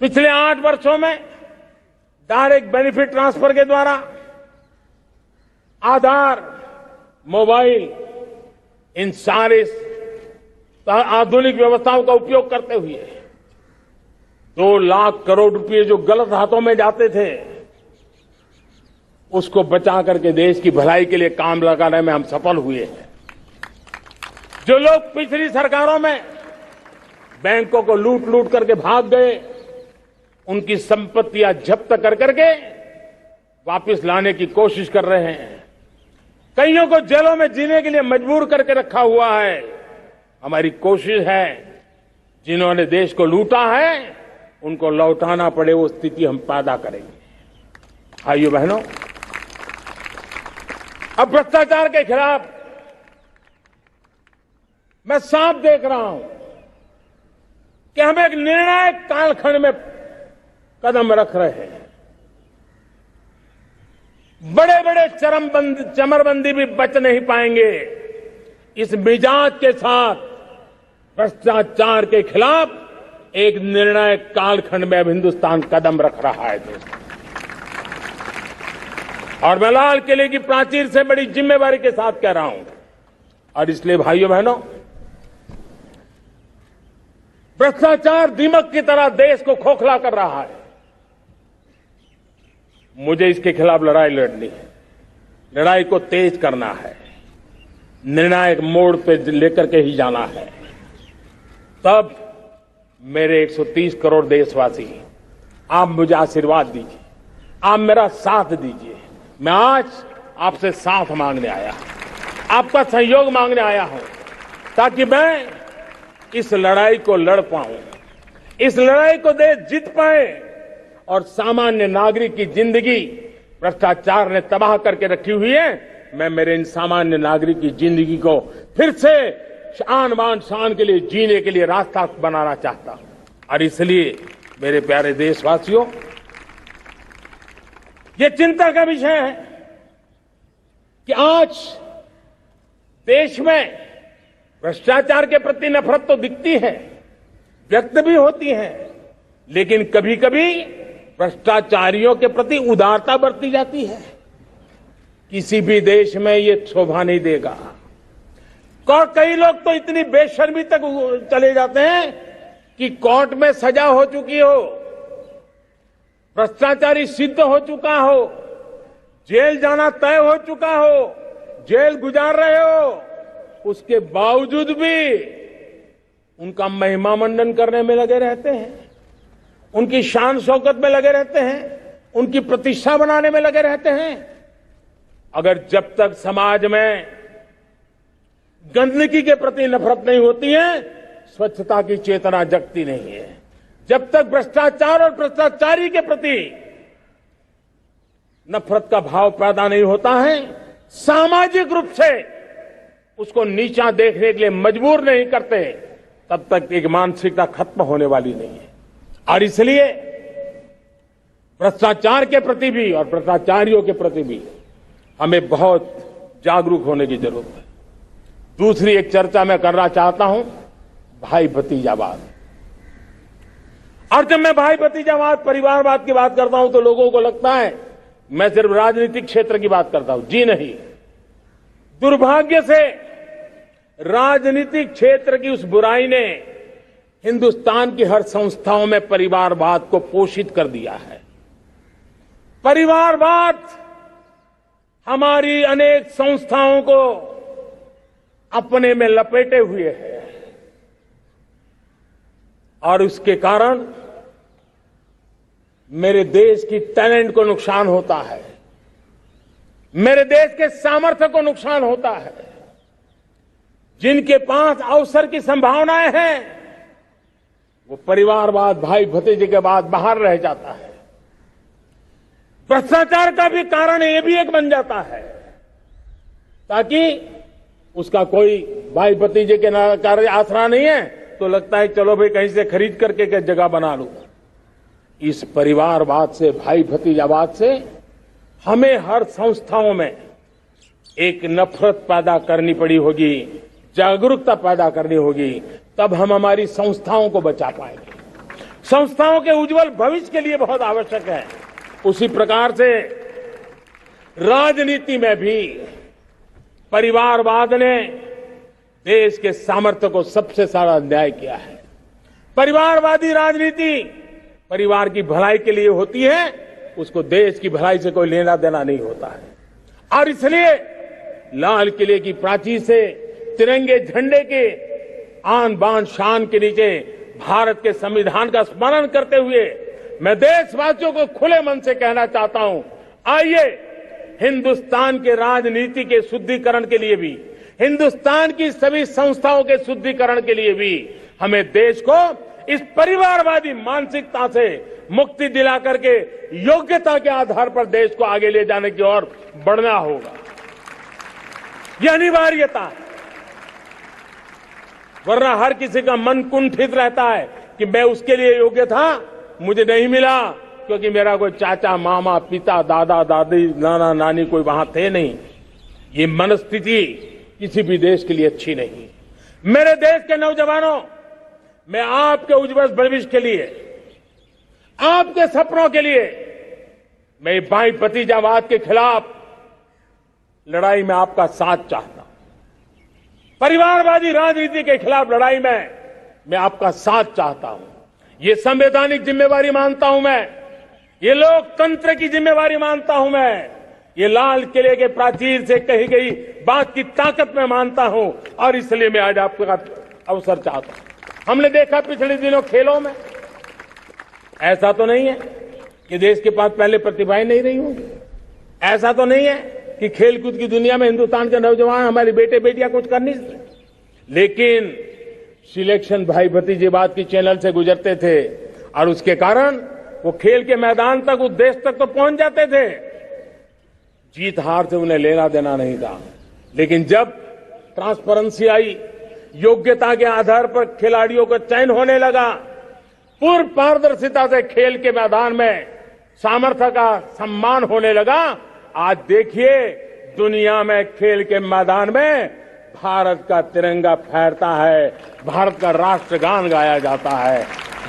पिछले 8 वर्षों में डायरेक्ट बेनिफिट ट्रांसफर के द्वारा, आधार, मोबाइल, इन सारे आधुनिक व्यवस्थाओं का उपयोग करते हुए 2 लाख करोड़ रुपए जो गलत हाथों में जाते थे, उसको बचा करके देश की भलाई के लिए काम लगाने में हम सफल हुए हैं। जो लोग पिछली सरकारों में बैंकों को लूट लूट करके भाग गए, उनकी संपत्तियां जब्त कर करके वापस लाने की कोशिश कर रहे हैं। कईयों को जेलों में जीने के लिए मजबूर करके रखा हुआ है। हमारी कोशिश है जिन्होंने देश को लूटा है उनको लौटाना पड़े, वो स्थिति हम पैदा करेंगे। भाइयों बहनों, अब भ्रष्टाचार के खिलाफ मैं साफ देख रहा हूं कि हम एक निर्णायक कालखंड में कदम रख रहे हैं। बड़े बड़े चमरबंदी भी बच नहीं पाएंगे। इस मिजाज के साथ भ्रष्टाचार के खिलाफ एक निर्णायक कालखंड में अब हिंदुस्तान कदम रख रहा है दोस्तों। और मैं लाल किले की प्राचीर से बड़ी जिम्मेवारी के साथ कह रहा हूं। और इसलिए भाइयों बहनों, भ्रष्टाचार दीमक की तरह देश को खोखला कर रहा है। मुझे इसके खिलाफ लड़ाई लड़नी है, लड़ाई को तेज करना है, निर्णायक मोड़ पे लेकर के ही जाना है। तब मेरे 130 करोड़ देशवासी, आप मुझे आशीर्वाद दीजिए, आप मेरा साथ दीजिए। मैं आज आपसे साथ मांगने आया, आपका सहयोग मांगने आया हूं, ताकि मैं इस लड़ाई को लड़ पाऊं, इस लड़ाई को देश जीत पाए और सामान्य नागरिक की जिंदगी भ्रष्टाचार ने तबाह करके रखी हुई है। मैं मेरे इन सामान्य नागरिक की जिंदगी को फिर से शान बान शान के लिए जीने के लिए रास्ता बनाना चाहता हूं। और इसलिए मेरे प्यारे देशवासियों, ये चिंता का विषय है कि आज देश में भ्रष्टाचार के प्रति नफरत तो दिखती है, व्यक्त भी होती हैं, लेकिन कभी कभी भ्रष्टाचारियों के प्रति उदारता बरती जाती है। किसी भी देश में ये शोभा नहीं देगा। और कई लोग तो इतनी बेशर्मी तक चले जाते हैं कि कोर्ट में सजा हो चुकी हो, भ्रष्टाचारी सिद्ध हो चुका हो, जेल जाना तय हो चुका हो, जेल गुजार रहे हो, उसके बावजूद भी उनका महिमा मंडन करने में लगे रहते हैं, उनकी शान शौकत में लगे रहते हैं, उनकी प्रतिष्ठा बनाने में लगे रहते हैं। अगर जब तक समाज में गंदगी के प्रति नफरत नहीं होती है, स्वच्छता की चेतना जगती नहीं है। जब तक भ्रष्टाचार और भ्रष्टाचारी के प्रति नफरत का भाव पैदा नहीं होता है, सामाजिक रूप से उसको नीचा देखने के लिए मजबूर नहीं करते, तब तक एक मानसिकता खत्म होने वाली नहीं है। और इसलिए भ्रष्टाचार के प्रति भी और भ्रष्टाचारियों के प्रति भी हमें बहुत जागरूक होने की जरूरत है। दूसरी एक चर्चा मैं करना चाहता हूं, भाई भतीजावाद। और जब मैं भाई भतीजावाद, परिवारवाद की बात करता हूं तो लोगों को लगता है मैं सिर्फ राजनीतिक क्षेत्र की बात करता हूं। जी नहीं, दुर्भाग्य से राजनीतिक क्षेत्र की उस बुराई ने हिंदुस्तान की हर संस्थाओं में परिवारवाद को पोषित कर दिया है। परिवारवाद हमारी अनेक संस्थाओं को अपने में लपेटे हुए है और उसके कारण मेरे देश की टैलेंट को नुकसान होता है, मेरे देश के सामर्थ्य को नुकसान होता है। जिनके पास अवसर की संभावनाएं हैं वो परिवारवाद, भाई भतीजे के बाद बाहर रह जाता है। भ्रष्टाचार का भी कारण ये भी एक बन जाता है ताकि उसका कोई भाई भतीजे के कार्य आसरा नहीं है तो लगता है चलो भाई कहीं से खरीद करके जगह बना लूं। इस परिवारवाद से, भाई भतीजावाद से हमें हर संस्थाओं में एक नफरत पैदा करनी पड़ी होगी, जागरूकता पैदा करनी होगी, तब हम हमारी संस्थाओं को बचा पाएंगे। संस्थाओं के उज्जवल भविष्य के लिए बहुत आवश्यक है। उसी प्रकार से राजनीति में भी परिवारवाद ने देश के सामर्थ्य को सबसे सारा अन्याय किया है। परिवारवादी राजनीति परिवार की भलाई के लिए होती है, उसको देश की भलाई से कोई लेना देना नहीं होता है। और इसलिए लाल किले की प्राचीर से तिरंगे झंडे के आन बान शान के नीचे भारत के संविधान का स्मरण करते हुए मैं देशवासियों को खुले मन से कहना चाहता हूं, आइए हिंदुस्तान के राजनीति के शुद्धिकरण के लिए भी, हिंदुस्तान की सभी संस्थाओं के शुद्धिकरण के लिए भी हमें देश को इस परिवारवादी मानसिकता से मुक्ति दिला करके योग्यता के आधार पर देश को आगे ले जाने की ओर बढ़ना होगा। यह अनिवार्यता है, वरना हर किसी का मन कुंठित रहता है कि मैं उसके लिए योग्य था, मुझे नहीं मिला क्योंकि मेरा कोई चाचा, मामा, पिता, दादा, दादी, नाना, नानी कोई वहां थे नहीं। ये मनस्थिति किसी भी देश के लिए अच्छी नहीं। मेरे देश के नौजवानों, मैं आपके उज्जवल भविष्य के लिए, आपके सपनों के लिए मैं भाई भतीजावाद के खिलाफ लड़ाई में आपका साथ चाहता हूं। परिवारवादी राजनीति के खिलाफ लड़ाई में मैं आपका साथ चाहता हूं। ये संवैधानिक जिम्मेवारी मानता हूं मैं, ये लोकतंत्र की जिम्मेवारी मानता हूं मैं, ये लाल किले के प्राचीर से कही गई बात की ताकत में मानता हूं और इसलिए मैं आज आपका अवसर चाहता हूं। हमने देखा पिछले दिनों खेलों में, ऐसा तो नहीं है कि देश के पास पहले प्रतिभाएं नहीं रही होंगी, ऐसा तो नहीं है कि खेलकूद की दुनिया में हिंदुस्तान के नौजवान, हमारे बेटे बेटियां कुछ कर नहीं सकते, लेकिन सिलेक्शन भाई भतीजेवाद की चैनल से गुजरते थे और उसके कारण वो खेल के मैदान तक, उस देश तक तो पहुंच जाते थे। जीत हार से उन्हें लेना देना नहीं था, लेकिन जब ट्रांसपेरेंसी आई, योग्यता के आधार पर खिलाड़ियों का चयन होने लगा, पूर्ण पारदर्शिता से खेल के मैदान में सामर्थ्य का सम्मान होने लगा, आज देखिए दुनिया में खेल के मैदान में भारत का तिरंगा फहरता है, भारत का राष्ट्रगान गाया जाता है,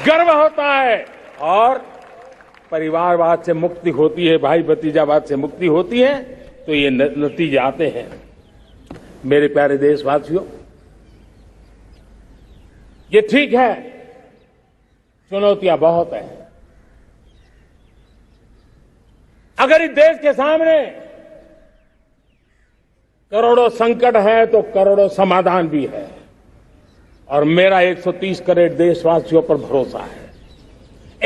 गर्व होता है और परिवारवाद से मुक्ति होती है, भाई भतीजावाद से मुक्ति होती है, तो ये नतीजे आते हैं। मेरे प्यारे देशवासियों, ये ठीक है, चुनौतियां बहुत हैं। अगर इस देश के सामने करोड़ों संकट है तो करोड़ों समाधान भी है, और मेरा 130 करोड़ देशवासियों पर भरोसा है।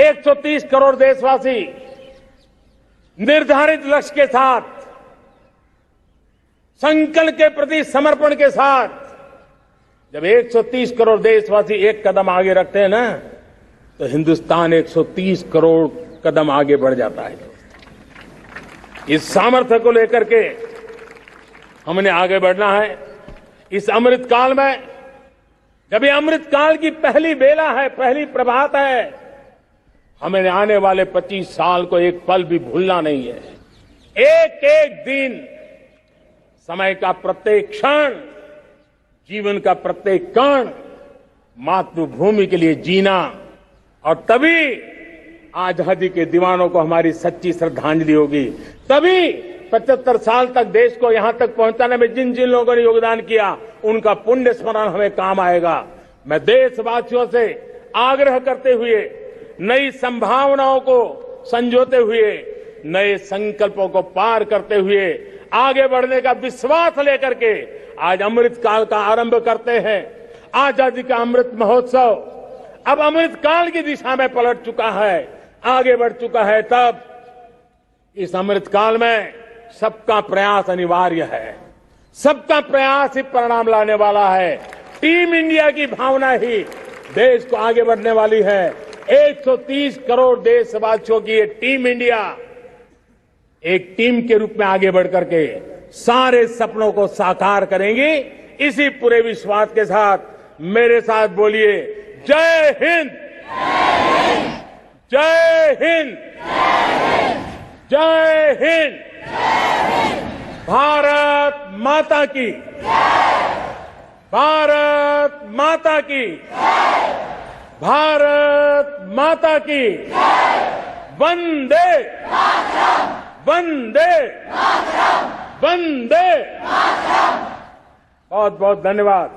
130 करोड़ देशवासी निर्धारित लक्ष्य के साथ, संकल्प के प्रति समर्पण के साथ, जब 130 करोड़ देशवासी एक कदम आगे रखते हैं ना, तो हिंदुस्तान 130 करोड़ कदम आगे बढ़ जाता है। इस सामर्थ्य को लेकर के हमने आगे बढ़ना है। इस अमृत काल में, जब ये अमृत काल की पहली बेला है, पहली प्रभात है, हमें आने वाले 25 साल को एक पल भी भूलना नहीं है। एक एक दिन, समय का प्रत्येक क्षण, जीवन का प्रत्येक कण मातृभूमि के लिए जीना, और तभी आजादी के दीवानों को हमारी सच्ची श्रद्धांजलि होगी। तभी 75 साल तक देश को यहां तक पहुंचाने में जिन जिन लोगों ने योगदान किया, उनका पुण्य स्मरण हमें काम आएगा। मैं देशवासियों से आग्रह करते हुए, नई संभावनाओं को संजोते हुए, नए संकल्पों को पार करते हुए, आगे बढ़ने का विश्वास लेकर के आज अमृत काल का आरंभ करते हैं। आजादी का अमृत महोत्सव अब अमृत काल की दिशा में पलट चुका है, आगे बढ़ चुका है। तब इस अमृत काल में सबका प्रयास अनिवार्य है, सबका प्रयास ही परिणाम लाने वाला है। टीम इंडिया की भावना ही देश को आगे बढ़ने वाली है। 130 करोड़ देशवासियों की ये टीम इंडिया एक टीम के रूप में आगे बढ़ करके सारे सपनों को साकार करेंगी। इसी पूरे विश्वास के साथ मेरे साथ बोलिए, जय हिंद, जय हिंद, जय हिंद। भारत माता की, भारत माता की, भारत माता की, वंदे वंदे वंदे। बहुत बहुत धन्यवाद।